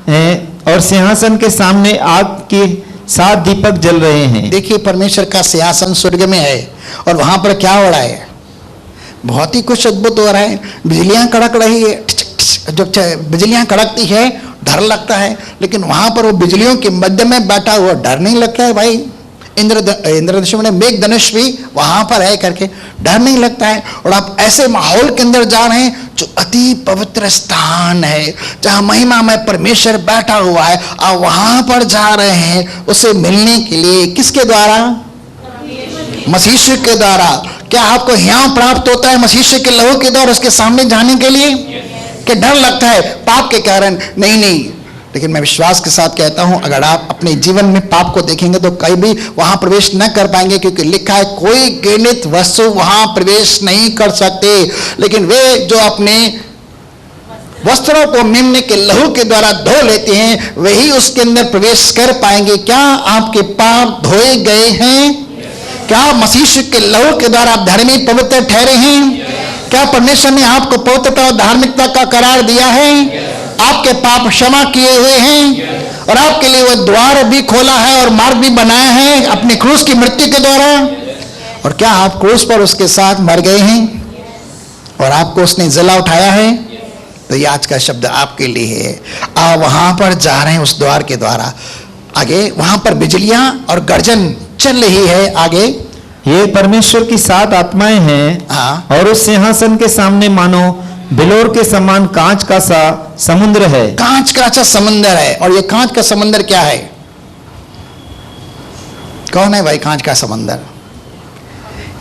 हैं, और सिंहासन के सामने आग के 7 दीपक जल रहे हैं। देखिए परमेश्वर का सिंहासन स्वर्ग में है, और वहां पर क्या हो रहा है? बहुत ही कुछ अद्भुत हो रहा है। बिजलियां कड़क रही है, जब बिजलियां कड़कती है डर लगता है, लेकिन वहां पर वो बिजलियों के मध्य में बैठा हुआ डर नहीं लगता है भाई। इंद्रधनुष में मेघधनुष भी वहां पर है करके डर नहीं लगता है। और आप ऐसे माहौल के अंदर जा रहे हैं जो अति पवित्र स्थान है, जहां महिमा में परमेश्वर बैठा हुआ है। आप वहां पर जा रहे हैं उसे मिलने के लिए, किसके द्वारा? मसीह के द्वारा। क्या आपको यहाँ प्राप्त होता है मसीह के लहू के द्वारा उसके सामने जाने के लिए? कि डर लगता है पाप के कारण? नहीं नहीं, लेकिन मैं विश्वास के साथ कहता हूं, अगर आप अपने जीवन में पाप को देखेंगे तो कहीं भी वहां प्रवेश न कर पाएंगे, क्योंकि लिखा है कोई घृणित वस्तु वहां प्रवेश नहीं कर सकते, लेकिन वे जो अपने वस्त्रों को मेमने के लहू के द्वारा धो लेते हैं वही उसके अंदर प्रवेश कर पाएंगे। क्या आपके पाप धोए गए हैं? क्या मसीह के लहू के द्वारा आप धर्मी पवित्र ठहरे हैं? क्या परमेश्वर ने आपको पवित्रता और धार्मिकता का करार दिया है? आपके पाप क्षमा किए हुए हैं, और आपके लिए वह द्वार भी खोला है और मार्ग भी बनाया है अपने क्रूस की मृत्यु के द्वारा। और क्या आप क्रूस पर उसके साथ मर गए हैं और आपको उसने जिला उठाया है? तो ये आज का शब्द आपके लिए है। आप वहां पर जा रहे हैं उस द्वार के द्वारा। आगे, वहां पर बिजलियां और गर्जन चल रही है। आगे, ये परमेश्वर की 7 आत्माएं हैं। हाँ। और उस सिंहासन के सामने मानो बिलोर के समान कांच का सा समुद्र है। कांच का अच्छा समुद्र है। और ये कांच का समुद्र क्या है? कौन है भाई कांच का समुद्र?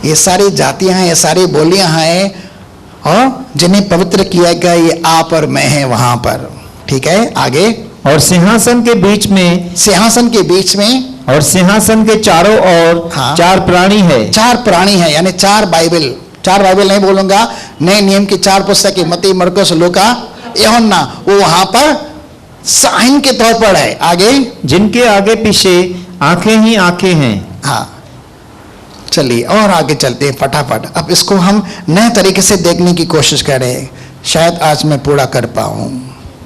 ये सारी जातियां हैं, ये सारी बोलियां हैं, और जिन्हें पवित्र किया गया ये आप और मैं हैं वहां पर। ठीक है, आगे, और सिंहासन के बीच में, सिंहासन के बीच में, और सिंहासन के चारों ओर हाँ। 4 प्राणी है। 4 प्राणी है, यानी 4 बाइबल। 4 बाइबल नहीं बोलूंगा, नए नियम की 4 पुस्तकें, मत्ती, मरकुस, लूका, यूहन्ना, वो वहां पर साइन के तौर पर है। आगे, जिनके आगे पीछे आंखें ही आंखें हैं। हाँ, चलिए और आगे चलते हैं फटाफट। अब इसको हम नए तरीके से देखने की कोशिश करें, शायद आज मैं पूरा कर पाऊं,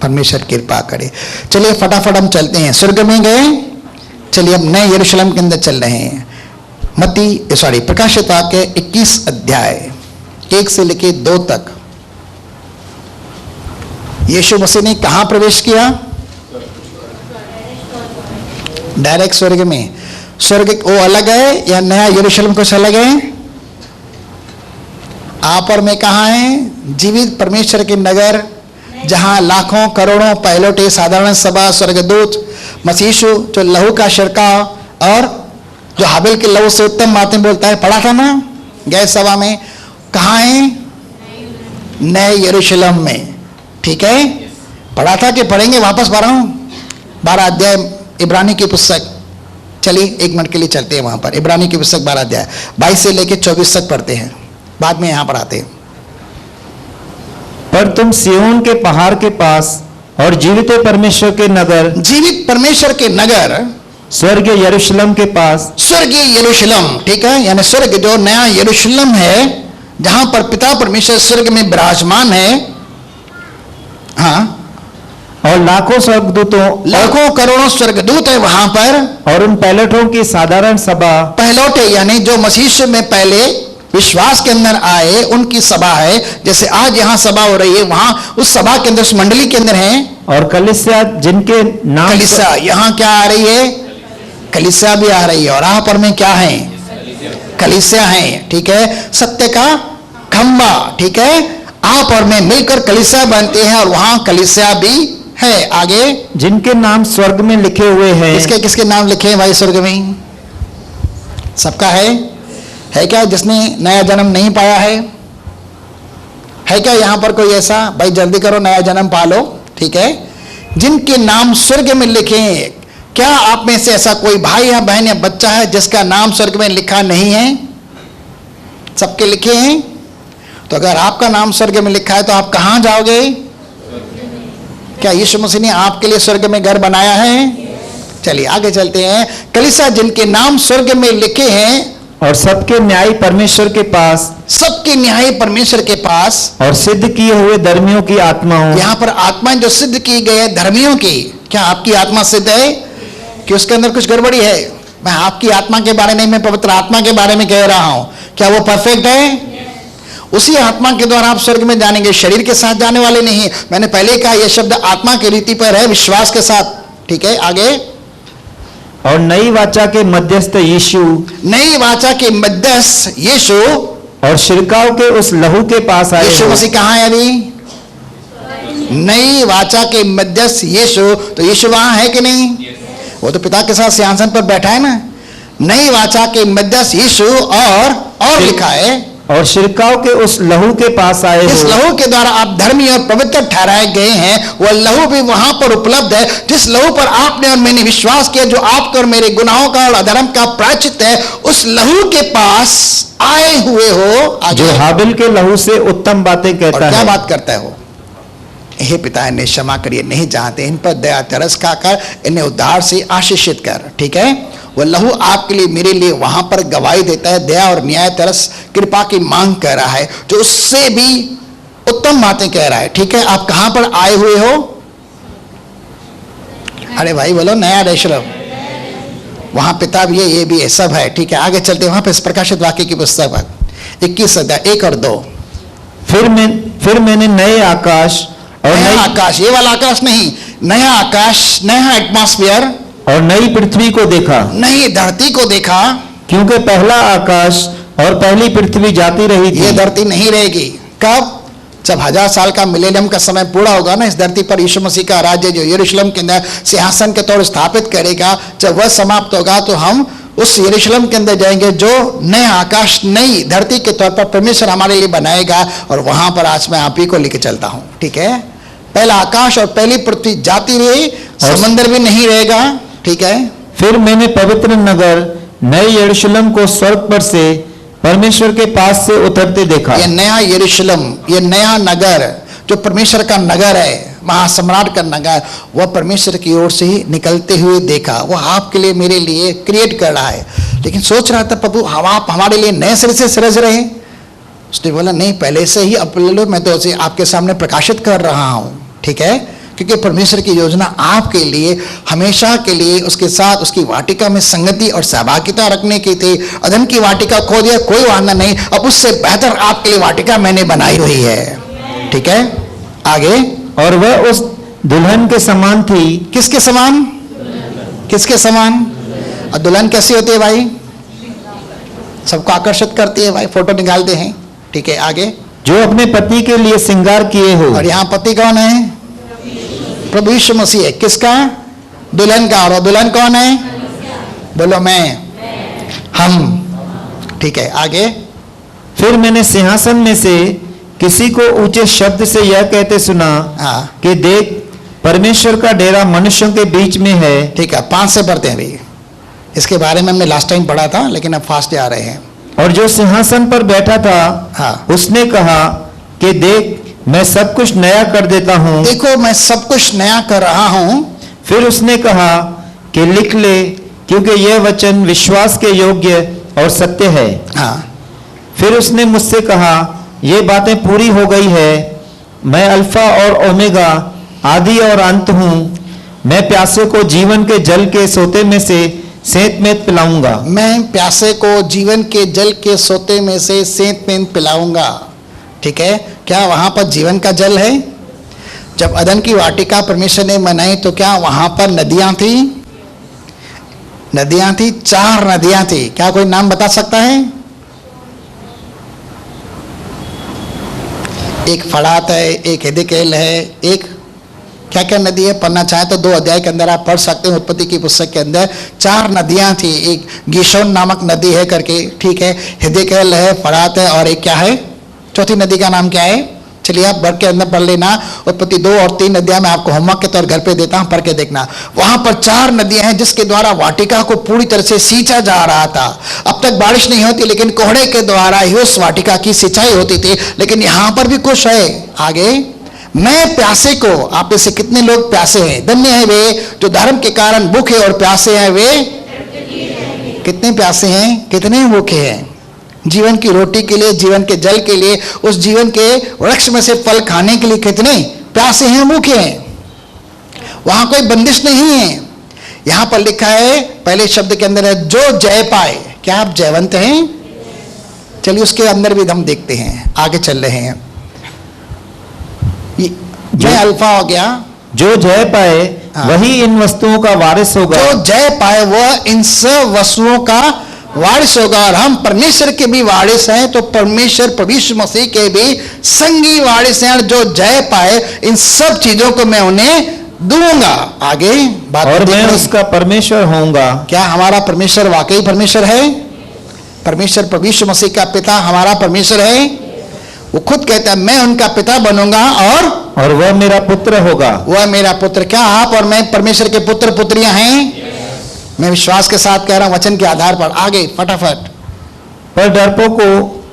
परमेश्वर कृपा करे। चलिए फटाफट हम चलते हैं। स्वर्ग में गए, चलिए अब नए यरूशलेम के अंदर चल रहे हैं। प्रकाशित वाक्य 21 अध्याय 1 से लेके 2 तक। यीशु मसीह ने कहां प्रवेश किया? डायरेक्ट स्वर्ग में। स्वर्ग वो अलग है या नया यरूशलेम कुछ अलग है? आप और मैं कहाँ हैं? जीवित परमेश्वर के नगर, जहां लाखों करोड़ों पहलोटे, साधारण सभा, स्वर्गदूत, मसीह जो लहू का छिड़काव और जो हाबिल के लहू से उत्तम बातें बोलता है, पढ़ा था ना गैस सभा में। कहाँ है? नए यरूशलेम में। ठीक है, पढ़ा था कि पढ़ेंगे? वापस पढ़ा हूं 12 अध्याय इब्रानी की पुस्तक। चलिए 1 मिनट के लिए चलते हैं वहां पर। इब्रानी की पुस्तक 12 अध्याय 22 से लेके 24 तक पढ़ते हैं, बाद में यहां पर आते हैं। पर तुम सिय्योन के पहाड़ के पास और जीवित परमेश्वर के नगर, जीवित परमेश्वर के नगर, स्वर्ग यरूशलेम के पास, स्वर्गीय यरूशलेम, ठीक है, यानी स्वर्ग जो नया यरूशलेम है, जहां पर पिता परमेश्वर स्वर्ग में विराजमान है। हाँ, और लाखों स्वर्गदूतों, लाखों करोड़ों स्वर्गदूत है वहां पर। और उन पहलोठों की साधारण सभा, पहलौठे यानी जो मसीह में पहले विश्वास के अंदर आए, उनकी सभा है। जैसे आज यहाँ सभा हो रही है, वहां उस सभा के अंदर, उस मंडली के अंदर है। और कलीसिया जिनके नाम कलीसिया, यहाँ क्या आ रही है? कलीसिया भी आ रही है। और यहाँ पर में क्या है? कलीसिया है, ठीक है, सत्य का खंबा, ठीक है। आप और मैं मिलकर कलीसिया बनते हैं और वहां कलीसिया भी है। आगे, जिनके नाम स्वर्ग में लिखे हुए हैं। किसके किसके नाम लिखे हैं भाई स्वर्ग में? सबका है क्या जिसने नया जन्म नहीं पाया है? क्या यहाँ पर कोई ऐसा? भाई जल्दी करो, नया जन्म पा लो, ठीक है। जिनके नाम स्वर्ग में लिखे हैं, क्या आप में से ऐसा कोई भाई या बहन या बच्चा है जिसका नाम स्वर्ग में लिखा नहीं है? सबके लिखे हैं। तो अगर आपका नाम स्वर्ग में लिखा है तो आप कहां जाओगे? क्या यीशु मसीह ने आपके लिए स्वर्ग में घर बनाया है? चलिए आगे चलते हैं। कलीसिया जिनके नाम स्वर्ग में लिखे हैं और सबके न्याय परमेश्वर के पास, सबके न्याय परमेश्वर के पास, और सिद्ध किए हुए धर्मियों की आत्माओं। यहाँ पर आत्माएं जो सिद्ध की गई है धर्मियों की। क्या आपकी आत्मा सिद्ध है कि उसके अंदर कुछ गड़बड़ी है? मैं आपकी आत्मा के बारे में, मैं पवित्र आत्मा के बारे में कह रहा हूं। क्या वो परफेक्ट है? उसी आत्मा के द्वारा आप स्वर्ग में जानेंगे, शरीर के साथ जाने वाले नहीं। मैंने पहले कहा यह शब्द आत्मा की रीति पर है, विश्वास के साथ, ठीक है। आगे, और नई वाचा के मध्यस्थ यीशु, नई वाचा के मध्यस्थ यीशु, और शिरकाव के उस लहू के पास आए। यीशु मसीह कहाँ है अभी? नई वाचा के मध्यस्थ यीशु। तो यीशु वहां है कि नहीं? वो तो पिता के साथ सिंहासन पर बैठा है ना। नई वाचा के मध्यस्थ यीशु, और लिखा है, और शिरकाव के उस लहू के पास आए। इस लहू के द्वारा आप धर्मी और पवित्र ठहराए गए हैं। वह लहू भी वहां पर उपलब्ध है जिस लहू पर आपने और मैंने विश्वास किया, जो आपके और मेरे गुनाहों का और अधर्म का प्रायश्चित है। उस लहू के पास आए हुए हो, जो हाबिल के लहू से उत्तम बातें कहता है। क्या बात करता है वो? हे पिता, इन्हें क्षमा करिए, नहीं जानते, इन पर दया तरस खाकर इन्हें उद्धार से आशीषित कर, ठीक है। वह लहू आपके लिए, मेरे लिए वहां पर गवाही देता है, दया और न्याय तरस कृपा की मांग कर रहा है, जो उससे भी उत्तम बातें कह रहा है, ठीक है। आप कहां पर आए हुए हो? अरे भाई बोलो, नया यरूशलेम। वहां पिता भी है, ये भी है, सब है, ठीक है। आगे चलते वहां पर प्रकाशित वाक्य की पुस्तक 21 अध्याय 1 और 2। फिर मैंने नए आकाश और नया नई आकाश, ये वाला आकाश नहीं, नया आकाश, नया एटमॉस्फेयर और नई पृथ्वी को देखा, नई धरती को देखा, क्योंकि पहला आकाश और पहली पृथ्वी जाती रही थी। ये धरती नहीं रहेगी। कब? जब 1000 साल का मिलेनियम का समय पूरा होगा ना, इस धरती पर यीशु मसीह का राज्य जो यरूशलेम के अंदर सिंहासन के तौर स्थापित करेगा, जब वह समाप्त होगा तो हम उस यरूशलेम के अंदर जाएंगे जो नया आकाश, नई धरती के तौर पर परमेश्वर हमारे लिए बनाएगा। और वहां पर आज मैं आप ही को लेकर चलता हूं, ठीक है। पहला आकाश और पहली पृथ्वी जाती रही, समंदर भी नहीं रहेगा, ठीक है। फिर मैंने पवित्र नगर नए यरूशलेम को स्वर्ग पर से परमेश्वर के पास से उतरते देखा। यह नया यरूशलेम, यह नया नगर जो परमेश्वर का नगर है, महासम्राट का नगर, वह परमेश्वर की ओर से ही निकलते हुए देखा। वह आपके लिए, मेरे लिए क्रिएट कर रहा है। लेकिन सोच रहा था, प्रभु आप हमारे लिए नए सिरे से सृज रहे हैं। उसने बोला नहीं, पहले से ही अब ले लो, मैं तो उसे आपके सामने प्रकाशित कर रहा हूं, ठीक है। क्योंकि परमेश्वर की योजना आपके लिए हमेशा के लिए उसके साथ उसकी वाटिका में संगति और सहभागिता रखने की थी। अदन की वाटिका खो दिया, कोई वादा नहीं, अब उससे बेहतर आपके लिए वाटिका मैंने बनाई हुई है, ठीक है। आगे, और वह उस दुल्हन के समान थी। किसके समान? किसके समान? और दुल्हन कैसी होती है भाई? सबको आकर्षित करती है भाई, फोटो निकालते हैं, ठीक है। आगे, जो अपने पति के लिए श्रृंगार किए हो। और यहाँ पति कौन है? प्रभु यीशु मसीह है। किसका? दुल्हन का। और दुल्हन कौन है? बोलो मैं, हम, ठीक है। आगे, फिर मैंने सिंहासन में से किसी को ऊंचे शब्द से यह कहते सुना कि देख, परमेश्वर का डेरा मनुष्यों के बीच में है। ठीक है, 5 से पढ़ते हैं अभी। इसके बारे में हमने लास्ट टाइम पढ़ा था, लेकिन अब फास्ट जा रहे हैं। और जो सिंहासन पर बैठा था, उसने कहा कि देख, मैं सब कुछ नया कर देता हूँ। देखो, मैं सब कुछ नया कर रहा हूँ। फिर उसने कहा कि लिख ले, क्योंकि यह वचन विश्वास के योग्य और सत्य है। फिर उसने मुझसे कहा, ये बातें पूरी हो गई है। मैं अल्फा और ओमेगा, आदि और अंत हूँ। मैं प्यासे को जीवन के जल के सोते में से सेंत में पिलाऊंगा। मैं प्यासे को जीवन के जल के सोते में से सेंत में पिलाऊंगा। ठीक है, क्या वहां पर जीवन का जल है? जब अदन की वाटिका परमेश्वर ने बनाई तो क्या वहां पर नदियां थी? नदियां थी, 4 नदियां थी। क्या कोई नाम बता सकता है? एक फड़ात है, एक हिदकेल है, एक क्या क्या नदी है? पढ़ना चाहे तो 2 अध्याय के अंदर आप पढ़ सकते हैं, उत्पत्ति की पुस्तक के अंदर 4 नदियां थी। एक गिशोन नामक नदी है करके, ठीक है, हिदकेल है, फड़ात है, और एक क्या है? चौथी नदी का नाम क्या है? चलिए आप बढ़ के अंदर पढ़ लेना। उत्पत्ति 2 और 3 नदियां मैं आपको होमवर्क के तौर घर पे देता हूं, पढ़ के देखना। वहां पर 4 नदियां हैं जिसके द्वारा वाटिका को पूरी तरह से सींचा जा रहा था। अब तक बारिश नहीं होती, लेकिन कोहड़े के द्वारा ही उस वाटिका की सिंचाई होती थी। लेकिन यहां पर भी कुछ है आगे। मैं प्यासे को, आप में से कितने लोग प्यासे हैं? धन्य है वे जो धर्म के कारण भूखे और प्यासे हैं। वे कितने प्यासे हैं? कितने भूखे हैं? जीवन की रोटी के लिए, जीवन के जल के लिए, उस जीवन के वृक्ष में से फल खाने के लिए कितने प्यासे हैं, भूखे हैं। वहां कोई बंदिश नहीं है। यहां पर लिखा है, पहले शब्द के अंदर है जो जय पाए। क्या आप जयवंत हैं? चलिए उसके अंदर भी हम देखते हैं, आगे चल रहे हैं। जय अल्फा हो गया। जो जय पाए वही इन वस्तुओं का वारिस होगा। जो जय पाए वह इन सब वस्तुओं का वारिस होगा। और हम परमेश्वर के भी वारिस हैं, तो परमेश्वर प्रभु यीशु मसीह के भी संगी वारिस हैं। और जो जय पाए इन सब चीजों को मैं उन्हें दूंगा। आगे बात, और मैं उसका परमेश्वर होऊंगा। क्या हमारा परमेश्वर वाकई परमेश्वर है? परमेश्वर प्रभु यीशु मसीह का पिता हमारा परमेश्वर है। वो खुद कहता है मैं उनका पिता बनूंगा और वह मेरा पुत्र होगा। वह मेरा पुत्र। क्या आप और मैं परमेश्वर के पुत्र पुत्रियां हैं? मैं विश्वास के साथ कह रहा हूं, वचन के आधार पर। आगे फटाफट। पर डरपों को,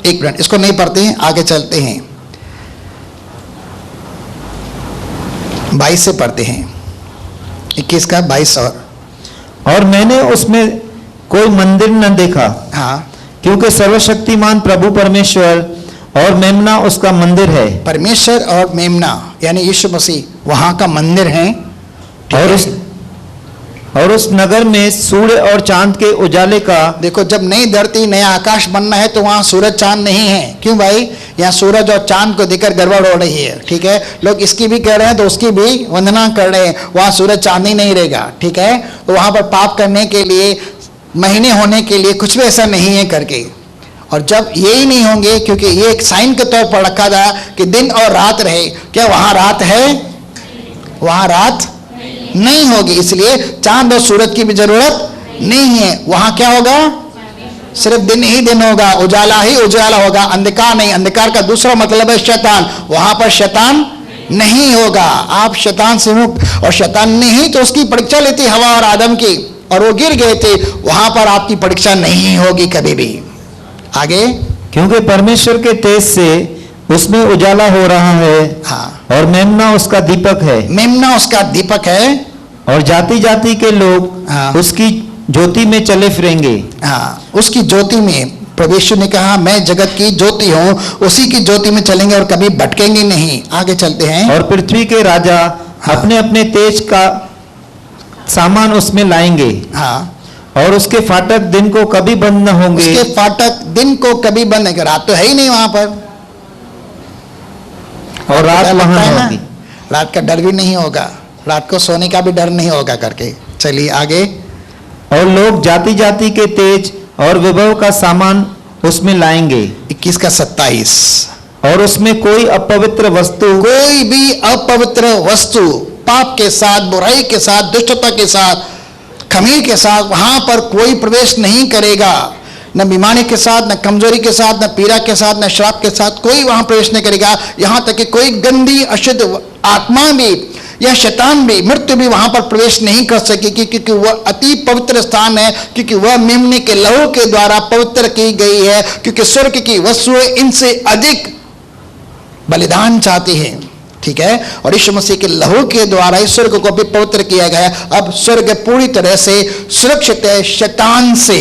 एक मिनट, इसको नहीं पढ़ते हैं, आगे चलते हैं। 22 से पढ़ते हैं, 21 का 22। और मैंने उसमें कोई मंदिर न देखा। हाँ, क्योंकि सर्वशक्तिमान प्रभु परमेश्वर और मेमना उसका मंदिर है। परमेश्वर और मेमना यानी यीशु मसीह वहां का मंदिर है। और उस नगर में सूर्य और चांद के उजाले का, देखो जब नई धरती नया आकाश बनना है तो वहां सूरज चांद नहीं है। क्यों भाई? यहाँ सूरज और चांद को देखकर गड़बड़ हो रही है। ठीक है, लोग इसकी भी कह रहे हैं तो उसकी भी वंदना कर रहे हैं। वहां सूरज चांद ही नहीं रहेगा। ठीक है, तो वहां पर पाप करने के लिए, महीने होने के लिए कुछ भी ऐसा नहीं है करके। और जब यही नहीं होंगे, क्योंकि ये एक साइन के तौर पर रखा था कि दिन और रात रहे। क्या वहां रात है? वहां रात नहीं होगी, इसलिए चांद और सूरज की भी जरूरत नहीं है। वहां क्या होगा? सिर्फ दिन ही दिन होगा, उजाला ही उजाला होगा, अंधकार नहीं। अंधकार का दूसरा मतलब है शैतान। वहां पर शैतान नहीं होगा। आप शैतान से मुक्त, और शैतान ने ही तो उसकी परीक्षा ली थी हवा और आदम की, और वो गिर गए थे। वहां पर आपकी परीक्षा नहीं होगी कभी भी। आगे, क्योंकि परमेश्वर के तेज से उसमें उजाला हो रहा है। हाँ, और मेमना उसका दीपक है। मेमना उसका दीपक है। और जाति जाति के लोग हाँ, उसकी ज्योति में चले फिरेंगे। हाँ, उसकी ज्योति में। प्रभु यीशु ने कहा मैं जगत की ज्योति हूं, उसी की ज्योति में चलेंगे और कभी भटकेंगे नहीं। आगे चलते हैं। और पृथ्वी के राजा हाँ, अपने अपने तेज का सामान उसमें लाएंगे। हाँ, और उसके फाटक दिन को कभी बंद न होंगे। उसके फाटक दिन को कभी बंद नहीं। रात तो है ही नहीं वहां पर, और रात वहां है ना? होगी। रात का डर भी नहीं होगा, रात को सोने का भी डर नहीं होगा करके। चलिए आगे। और लोग जाति जाति के तेज और विभव का सामान उसमें लाएंगे। 21 का 27। और उसमें कोई अपवित्र वस्तु, कोई भी अपवित्र वस्तु, पाप के साथ, बुराई के साथ, दुष्टता के साथ, खमीर के साथ, वहां पर कोई प्रवेश नहीं करेगा। न बीमारी के साथ, न कमजोरी के साथ, न पीड़ा के साथ, न श्राप के साथ कोई वहां प्रवेश नहीं करेगा। यहां तक कि कोई गंदी अशुद्ध आत्मा भी या शैतान भी, मृत्यु भी वहां पर प्रवेश नहीं कर सकेगी, क्योंकि वह अति पवित्र स्थान है। क्योंकि वह मेमने के लहू के द्वारा पवित्र की गई है। क्योंकि स्वर्ग की वस्तुएं इनसे अधिक बलिदान चाहती हैं। ठीक है, और यीशु मसीह के लहू के द्वारा इस स्वर्ग को भी पवित्र किया गया। अब स्वर्ग पूरी तरह से सुरक्षित है शैतान से,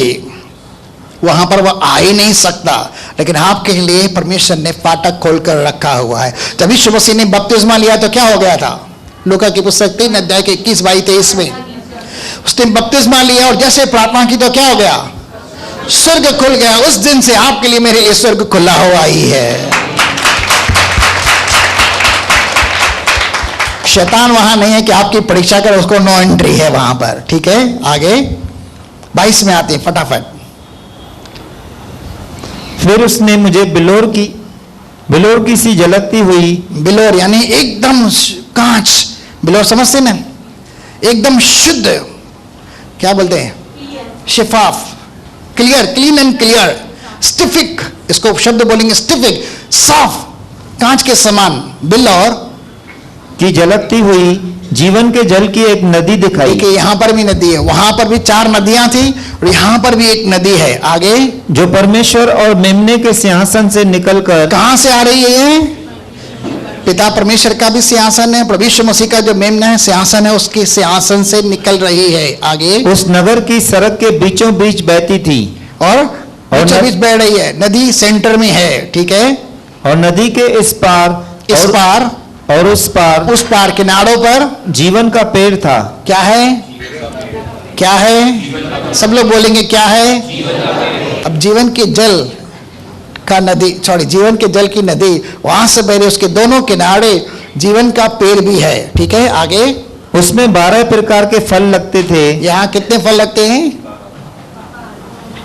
वहां पर वह आ ही नहीं सकता। लेकिन आपके लिए परमेश्वर ने फाटक खोलकर रखा हुआ है। जब यीशु मसीह ने बपतिस्मा लिया तो क्या हो गया था? लूका की पुस्तक 3 अध्याय के 21, 22, 23 में उसने बपतिस्मा लिया और जैसे प्रार्थना की तो क्या हो गया, स्वर्ग खुल गया। उस दिन से आपके लिए मेरे लिए स्वर्ग खुला हुआ ही है। शैतान वहां नहीं है कि आपकी परीक्षा करे, उसको नो एंट्री है वहां पर। ठीक है, आगे 22 में आते हैं फटाफट। फिर उसने मुझे बिलोर की सी झलकती हुई, बिलोर यानी एकदम कांच, बिलोर समझते ना, एकदम शुद्ध, क्या बोलते हैं, शिफाफ, क्लियर, क्लीन एंड क्लियर, स्टिफिक, इसको शब्द बोलेंगे स्टिफिक, साफ, कांच के समान, बिलोर की झलकती हुई जीवन के जल की एक नदी दिखाई। देखिए यहां पर भी नदी है, वहां पर भी 4 नदियां थी और यहां पर भी एक नदी है। आगे, जो परमेश्वर और मेमने के सिंहासन से निकलकर, कहां से आ रही है? पिता परमेश्वर का भी सिंहासन है, प्रभु यीशु मसीह का जो मेमना है सिंहासन है, उसके सिंहासन से निकल रही है। आगे, उस नगर की सड़क के बीचों बीच बहती थी और बीचों बीच बह रही है, नदी सेंटर में है। ठीक है, और नदी के इस पार और उस पार किनारों पर जीवन का पेड़ था। क्या है? क्या है? सब लोग बोलेंगे क्या है? अब जीवन के जल का नदी, जीवन के जल की नदी वहां से बह रही, उसके दोनों किनारे जीवन का पेड़ भी है। ठीक है, आगे, उसमें 12 प्रकार के फल लगते थे। यहाँ कितने फल लगते हैं?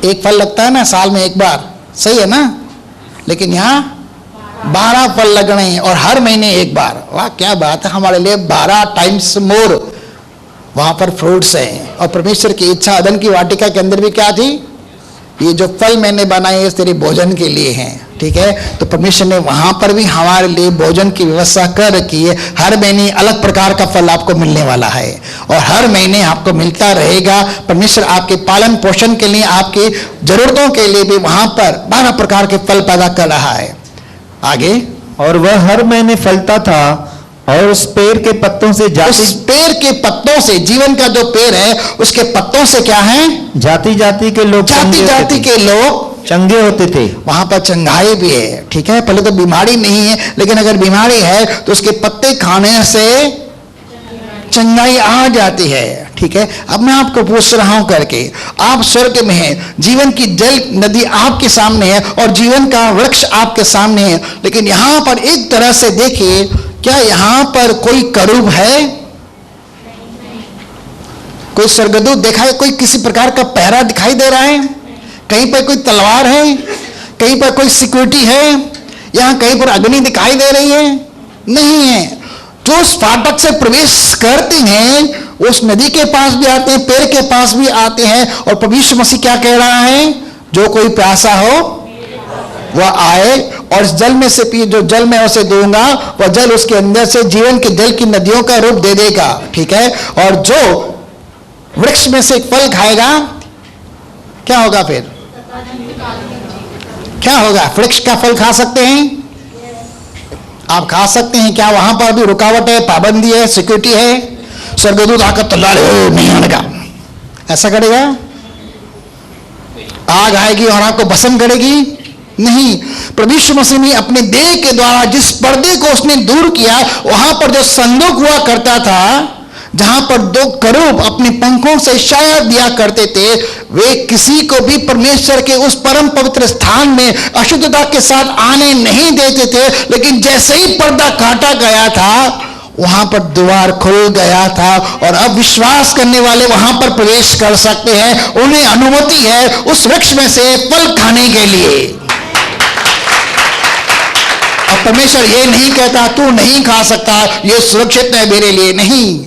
एक फल लगता है ना साल में एक बार, सही है ना? लेकिन यहाँ 12 फल लग रहे हैं और हर महीने एक बार। वाह क्या बात है, हमारे लिए 12 टाइम्स मोर वहां पर फ्रूट्स हैं। और परमेश्वर की इच्छा अदन की वाटिका के अंदर भी क्या थी? ये जो फल मैंने बनाए हैं तेरे भोजन के लिए हैं। ठीक है, तो परमेश्वर ने वहां पर भी हमारे लिए भोजन की व्यवस्था कर रखी है। हर महीने अलग प्रकार का फल आपको मिलने वाला है और हर महीने आपको मिलता रहेगा। परमेश्वर आपके पालन पोषण के लिए, आपकी जरूरतों के लिए भी वहां पर 12 प्रकार के फल पैदा कर रहा है। आगे, और वह हर महीने फलता था और उस पेड़ के पत्तों से उस पेड़ के पत्तों से, जीवन का जो पेड़ है उसके पत्तों से क्या है? जाति जाति के लोग चंगे होते थे। वहां पर चंगाई भी है। ठीक है, पहले तो बीमारी नहीं है, लेकिन अगर बीमारी है तो उसके पत्ते खाने से चंगाई आ जाती है। ठीक है, अब मैं आपको पूछ रहा हूं करके, आप स्वर्ग में हैं, जीवन की जल नदी आपके सामने है और जीवन का वृक्ष आपके सामने है, लेकिन यहां पर एक तरह से देखिए, क्या यहां पर कोई करूब है? कोई स्वर्गदूत देखा है? कोई किसी प्रकार का पहरा दिखाई दे रहा है? कहीं पर कोई तलवार है? कहीं पर कोई सिक्योरिटी है? यहां कहीं पर अग्नि दिखाई दे रही है? नहीं है। जो उस फाटक से प्रवेश करते हैं उस नदी के पास भी आते हैं, पेड़ के पास भी आते हैं। और प्रभु यीशु मसीह क्या कह रहा है? जो कोई प्यासा हो वह आए और इस जल में से पिए, जो जल मैं उसे दूंगा वह जल उसके अंदर से जीवन के जल की नदियों का रूप दे देगा। ठीक है, और जो वृक्ष में से एक फल खाएगा क्या होगा? फिर क्या होगा? वृक्ष का फल खा सकते हैं? आप खा सकते हैं क्या? वहां पर भी रुकावट है, पाबंदी है, सिक्योरिटी है? स्वर्गदूत आकर तल्ला नहीं आनेगा, ऐसा करेगा? आग आएगी और आपको भस्म करेगी? नहीं। प्रभु यीशु मसीह ने अपने देह के द्वारा जिस पर्दे को उसने दूर किया, वहां पर जो संदूक हुआ करता था, जहां पर 2 करूब अपने पंखों से छाया दिया करते थे, वे किसी को भी परमेश्वर के उस परम पवित्र स्थान में अशुद्धता के साथ आने नहीं देते थे। लेकिन जैसे ही पर्दा काटा गया था वहां पर द्वार खुल गया था और अब विश्वास करने वाले वहां पर प्रवेश कर सकते हैं। उन्हें अनुमति है उस वृक्ष में से फल खाने के लिए। और परमेश्वर ये नहीं कहता तू नहीं खा सकता, ये सुरक्षित है मेरे लिए, नहीं।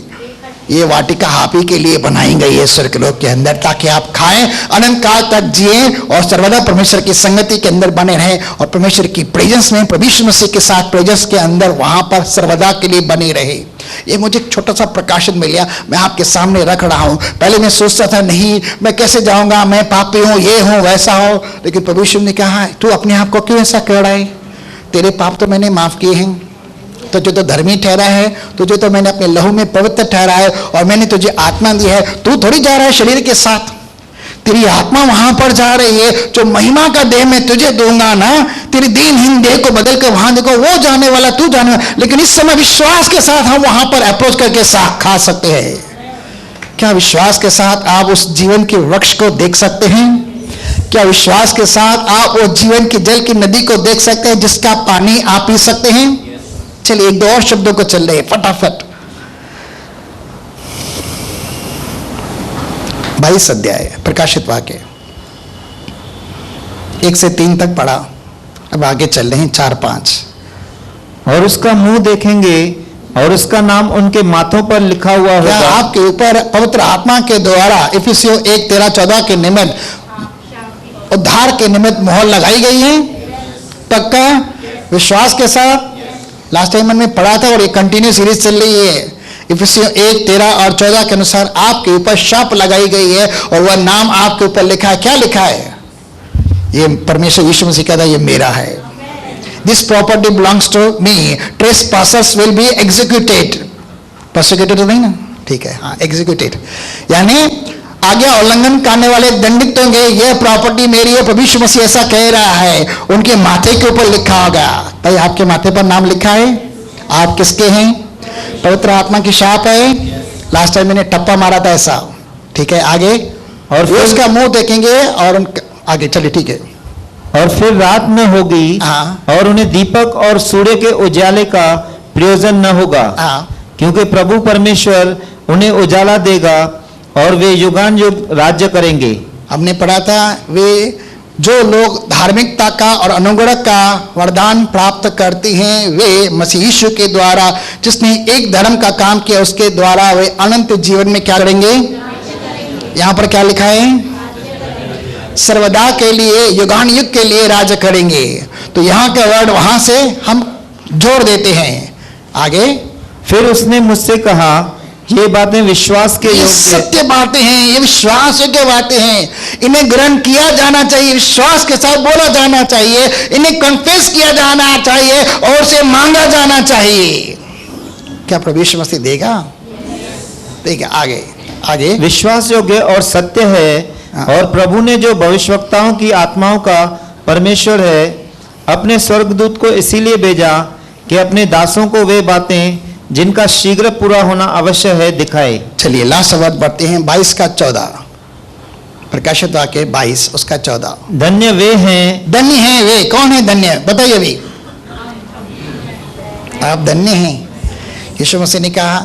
ये वाटिका आप ही के लिए बनाई गई है स्वर्गलोक के अंदर, ताकि आप खाएं, अनंत काल तक जिए और सर्वदा परमेश्वर की संगति के अंदर बने रहें और परमेश्वर की प्रेजेंस में, प्रभु यीशु मसीह के साथ प्रेजेंस के अंदर वहां पर सर्वदा के लिए बने रहे। ये मुझे एक छोटा सा प्रकाशन मिला, मैं आपके सामने रख रहा हूं। पहले मैं सोचता था नहीं मैं कैसे जाऊंगा, मैं पापी हूं, ये हूं वैसा हो, लेकिन प्रभु यीशु ने कहा तू अपने आप को क्यों ऐसा कह रहा है? तेरे पाप तो मैंने माफ किए हैं, तुझे तो धर्मी ठहरा है, तुझे तो मैंने अपने लहू में पवित्र ठहरा है और मैंने तुझे आत्मा दी है। तू थोड़ी जा रहा है शरीर के साथ, तेरी आत्मा वहां पर जा रही है। जो महिमा का देह मैं तुझे दूंगा ना, तेरी दीनहीन देह को बदल कर वहां देखो, वो जाने वाला तू जाने वाला। लेकिन इस समय विश्वास के साथ हम वहां पर अप्रोच करके साथ खा सकते हैं। क्या विश्वास के साथ आप उस जीवन के वृक्ष को देख सकते हैं? क्या विश्वास के साथ आप उस जीवन की जल की नदी को देख सकते हैं जिसका पानी आप पी सकते हैं? चलिए एक दो और शब्दों को चल रहे फटाफट। 22 अध्याय प्रकाशित वाक्य 1 से 3 तक पढ़ा, अब आगे चल रहे हैं 4-5। और उसका मुंह देखेंगे और उसका नाम उनके माथों पर लिखा हुआ क्या होगा। आपके ऊपर पवित्र आत्मा के द्वारा इफिसियों 1:13-14 के निमित्त उद्धार के निमित्त मोहर लगाई गई है? पक्का विश्वास के साथ। लास्ट टाइम हमने पढ़ा था और ये कंटिन्यू सीरीज चल रही है। इफिसियों 1:13 और 14 के अनुसार आपके ऊपर शाप लगाई गई है और वह नाम आपके ऊपर लिखा है। क्या लिखा है? ये परमेश्वर यीशु मसीह कहता है ये मेरा है। This property belongs to me. Trespassers will be executed. Persecuted तो नहीं ना? ठीक है, हाँ executed। यानी आज्ञा उल्लंघन करने वाले दंडित होंगे। यह प्रॉपर्टी मेरी है, प्रभु यीशु मसीह ऐसा कह रहा है। उनके माथे के ऊपर लिखा होगा। भाई आपके माथे पर नाम लिखा है? आप किसके हैं? पवित्र आत्मा की शाप है। लास्ट टाइम मैंने टप्पा मारा था ऐसा। ठीक है, आगे। और फिर उसका मुंह देखेंगे और आगे चलिए, ठीक है। और फिर रात न होगी और उन्हें दीपक और सूर्य के उजाले का प्रयोजन न होगा, क्योंकि प्रभु परमेश्वर उन्हें उजाला देगा और वे युगान युग राज्य करेंगे। हमने पढ़ा था वे जो लोग धार्मिकता का और अनुग्रह का वरदान प्राप्त करते हैं वे मसीह यीशु के द्वारा, जिसने एक धर्म का काम किया उसके द्वारा वे अनंत जीवन में क्या करेंगे? यहाँ पर क्या लिखा है? सर्वदा के लिए, युगान युग के लिए राज्य करेंगे। तो यहाँ का वर्ड वहां से हम जोड़ देते हैं। आगे। फिर उसने मुझसे कहा ये बातें विश्वास के योग्य, सत्य बातें हैं, ये विश्वास योग्य बातें हैं। इन्हें ग्रहण किया जाना चाहिए, विश्वास के साथ बोला जाना चाहिए, इन्हें कन्फेस किया जाना चाहिए और उसे मांगा जाना चाहिए। क्या प्रभु यीशु मसीह देगा? देगा। आगे आगे। विश्वास योग्य और सत्य है। और प्रभु ने जो भविष्यवक्ताओं की आत्माओं का परमेश्वर है अपने स्वर्गदूत को इसीलिए भेजा कि अपने दासों को वे बातें जिनका शीघ्र पूरा होना अवश्य है दिखाए। चलिए लास्ट वर्ड बढ़ते हैं 22 का 14, प्रकाशित वाक्य 22 उसका 14। धन्य वे हैं। धन्य हैं वे। कौन है धन्य? बताइए अभी। आप धन्य हैं। यीशु मसीह ने कहा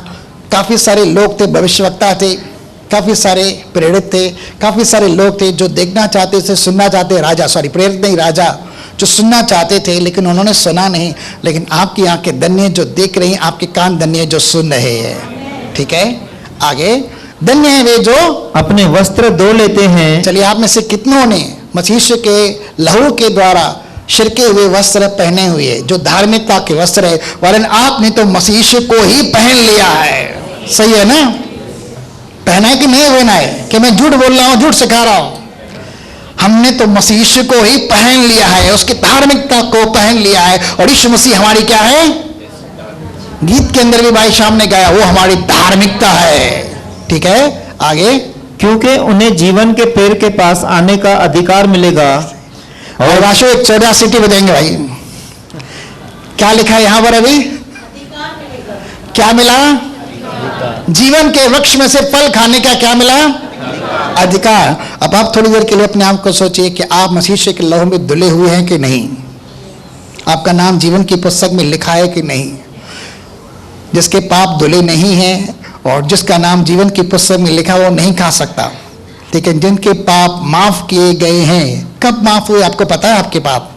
काफी सारे लोग थे, भविष्यवक्ता थे, काफी सारे प्रेरित थे, काफी सारे लोग थे जो देखना चाहते थे, सुनना चाहते, राजा सॉरी प्रेरित नहीं, राजा जो सुनना चाहते थे लेकिन उन्होंने सुना नहीं। लेकिन आपकी आंखें धन्य जो देख रही हैं, आपके कान धन्य जो सुन रहे हैं। ठीक है, आगे। धन्य है वे जो अपने वस्त्र धो लेते हैं। चलिए आप में से कितनों ने मसीह के लहू के द्वारा छिड़के हुए वस्त्र पहने हुए, जो धार्मिकता के वस्त्र है, वरन आपने तो मसीह को ही पहन लिया है। सही है ना? पहना है कि नहीं पहना है? कि मैं झूठ बोल रहा हूं, झूठ सिखा रहा हूं? हमने तो मसीह को ही पहन लिया है, उसकी धार्मिकता को पहन लिया है। और यीशु मसीह हमारी क्या है? गीत के अंदर भी भाई शाम ने गाया, वो हमारी धार्मिकता है। ठीक है, आगे। क्योंकि उन्हें जीवन के पेड़ के पास आने का अधिकार मिलेगा। और वाशो एक 14 सिटी बताएंगे भाई, क्या लिखा है यहां पर अभी? क्या मिला? जीवन के वृक्ष में से फल खाने का क्या मिला? अधिकार। अब आप थोड़ी देर के लिए अपने आप को सोचिए कि आप मसीह के लहू में धुले हुए हैं कि नहीं? आपका नाम जीवन की पुस्तक में लिखा है कि नहीं? जिसके पाप धुले नहीं हैं और जिसका नाम जीवन की पुस्तक में लिखा वो नहीं खा सकता। लेकिन जिनके पाप माफ किए गए हैं, कब माफ हुए आपको पता है? आपके पाप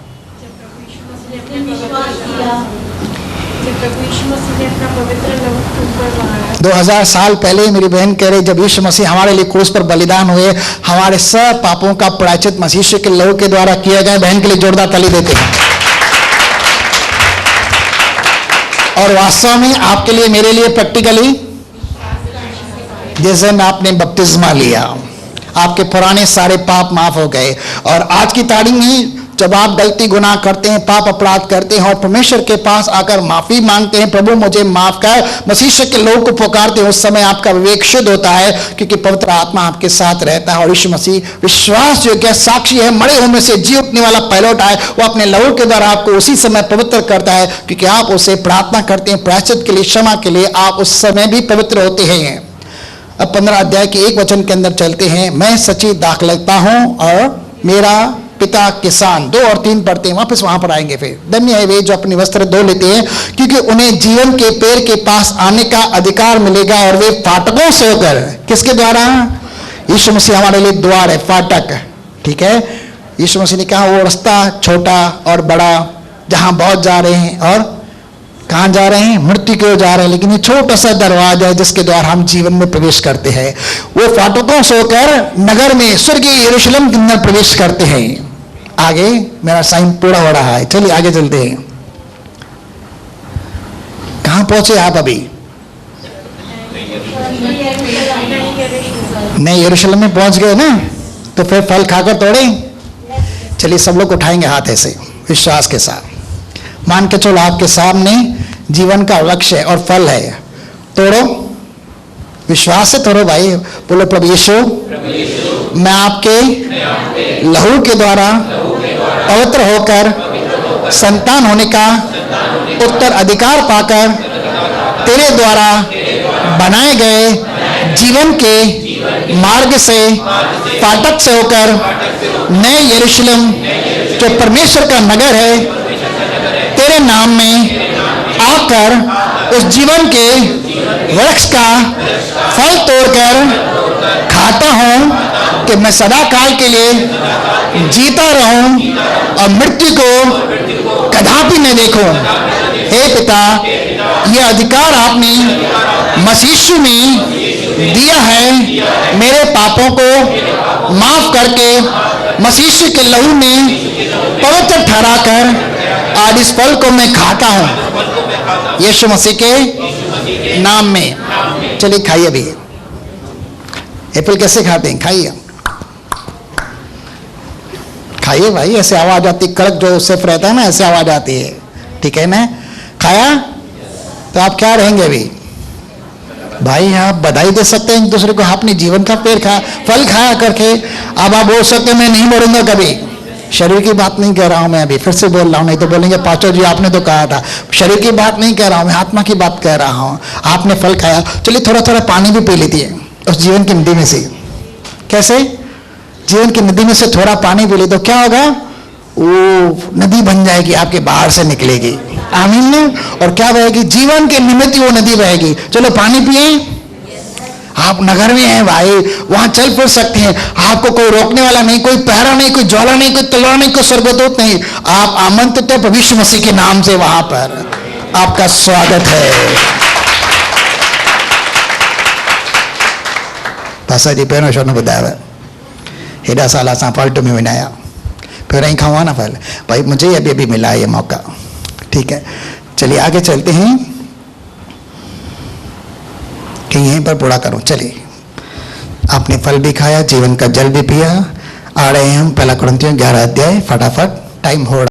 2000 साल पहले मेरी बहन कह रही, जब यीशु मसीह हमारे लिए क्रूस पर बलिदान हुए, हमारे सब पापों का प्रायश्चित मसीह के लहू के द्वारा किया गया। बहन के लिए जोरदार ताली देते हैं। और वास्तव में आपके लिए, मेरे लिए प्रैक्टिकली, जैसे आपने बपतिस्मा लिया, आपके पुराने सारे पाप माफ हो गए। और आज की तारीख में जब आप गलती गुनाह करते हैं, पाप अपराध करते हैं और परमेश्वर के पास आकर माफी मांगते हैं, प्रभु मुझे माफ कर, मसीह के लोग को पुकारते हैं, उस समय आपका विवेक शुद्ध होता है, क्योंकि पवित्र आत्मा आपके साथ रहता है। और यीशु मसीह विश्वास योग्य साक्षी है, मरे हुए में से जी उठने वाला पहलौट है। वो अपने लहू के द्वारा आपको उसी समय पवित्र करता है, क्योंकि आप उसे प्रार्थना करते हैं प्रायश्चित के लिए, क्षमा के लिए। आप उस समय भी पवित्र होते हैं। अब 15 अध्याय के एक वचन के अंदर चलते हैं। मैं सच्ची दाखलता हूं और मेरा पिता किसान। 2 और 3 पढ़ते हैं, वापस वहां पर आएंगे। फिर धन्य है वे जो अपने वस्त्र धो लेते हैं, क्योंकि उन्हें जीवन के पेड़ के पास आने का अधिकार मिलेगा। और वे फाटकों से होकर, किसके द्वारा? यीशु मसीह हमारे लिए द्वार है, फाटक, ठीक है। यीशु मसीह ने कहा वो रास्ता छोटा और बड़ा, जहां बहुत जा रहे हैं और कहां जा रहे हैं? मृत्यु की ओर जा रहे हैं, लेकिन ये छोटा सा दरवाजा है जिसके द्वारा हम जीवन में प्रवेश करते हैं। वो फाटकों से होकर नगर में, स्वर्गीय यरूशलेम के अंदर प्रवेश करते हैं। आगे मेरा साइन पूरा हो रहा है, चलिए आगे चलते हैं। कहां पहुंचे आप अभी? नए यरूशलेम में पहुंच गए ना, तो फिर फल खाकर तोड़े। चलिए सब लोग उठाएंगे हाथ ऐसे विश्वास के साथ, मान के चलो आपके सामने जीवन का वृक्ष है और फल है। तोड़ो, विश्वास से तोड़ो भाई। बोलो प्रभु यीशु, मैं आपके लहू के द्वारा पवित्र होकर संतान होने का उत्तराधिकार पाकर तेरे द्वारा बनाए गए जीवन के मार्ग से, फाटक से होकर नए यरूशलेम जो परमेश्वर का नगर है, तेरे नाम में आकर उस जीवन के वृक्ष का फल तोड़कर खाता हूं कि मैं सदा काल के लिए जीता रहूं और मृत्यु को कदापि न देखूं। हे पिता, यह अधिकार आपने मसीह यीशु में दिया है। मेरे पापों को माफ करके मसीह यीशु के लहू में पवित्र ठहराकर आज इस फल को मैं खाता हूं यीशु मसीह के नाम में। चलिए खाइए भी। एप्पल कैसे खाते हैं? खाइए, खाइए भाई। ऐसे आवाज आती, कड़क जो सिर्फ रहता है ना, ऐसे आवाज आती है, ठीक है ना। खाया तो आप क्या रहेंगे अभी भाई? आप बधाई दे सकते हैं एक दूसरे को, आपने जीवन का पेड़ खा, फल खाया करके। अब आप बोल सकते हैं मैं नहीं मरूंगा कभी। शरीर की बात नहीं कह रहा हूं मैं, अभी फिर से बोल रहा हूं, नहीं तो बोलेंगे पास्टर जी आपने तो कहा था। शरीर की बात नहीं कह रहा हूं मैं, आत्मा की बात कह रहा हूं। आपने फल खाया, चलिए थोड़ा थोड़ा पानी भी पी लीजिए उस जीवन की नदी में से। कैसे? जीवन की नदी में से थोड़ा पानी पी ले तो क्या होगा? वो नदी बन जाएगी, आपके बाहर से निकलेगी। आमीन। और क्या बहेगी? जीवन के निमित्त वो नदी बहेगी। चलो पानी पिए। आप नगर में हैं भाई, वहां चल फिर सकते हैं, आपको कोई रोकने वाला नहीं, कोई पहरा नहीं, कोई ज्वाला नहीं, कोई तलवार नहीं, कोई स्वर्गदूत नहीं। आप आमंत्रित है प्रभु यीशु मसीह के नाम से, वहां पर आपका स्वागत है। पासा जी पहनो शो ने बताया हेडा साल असां पाल्टो में विनाया, फिर ही खावा ना फल भाई। मुझे अभी अभी मिला ये मौका, ठीक है। चलिए आगे चलते हैं कि यहीं पर पूरा करूं। चलिए, आपने फल भी खाया, जीवन का जल भी पिया। आ रहे हैं हम 1 कुरिन्थियों 11 अध्याय, फटाफट टाइम हो रहा।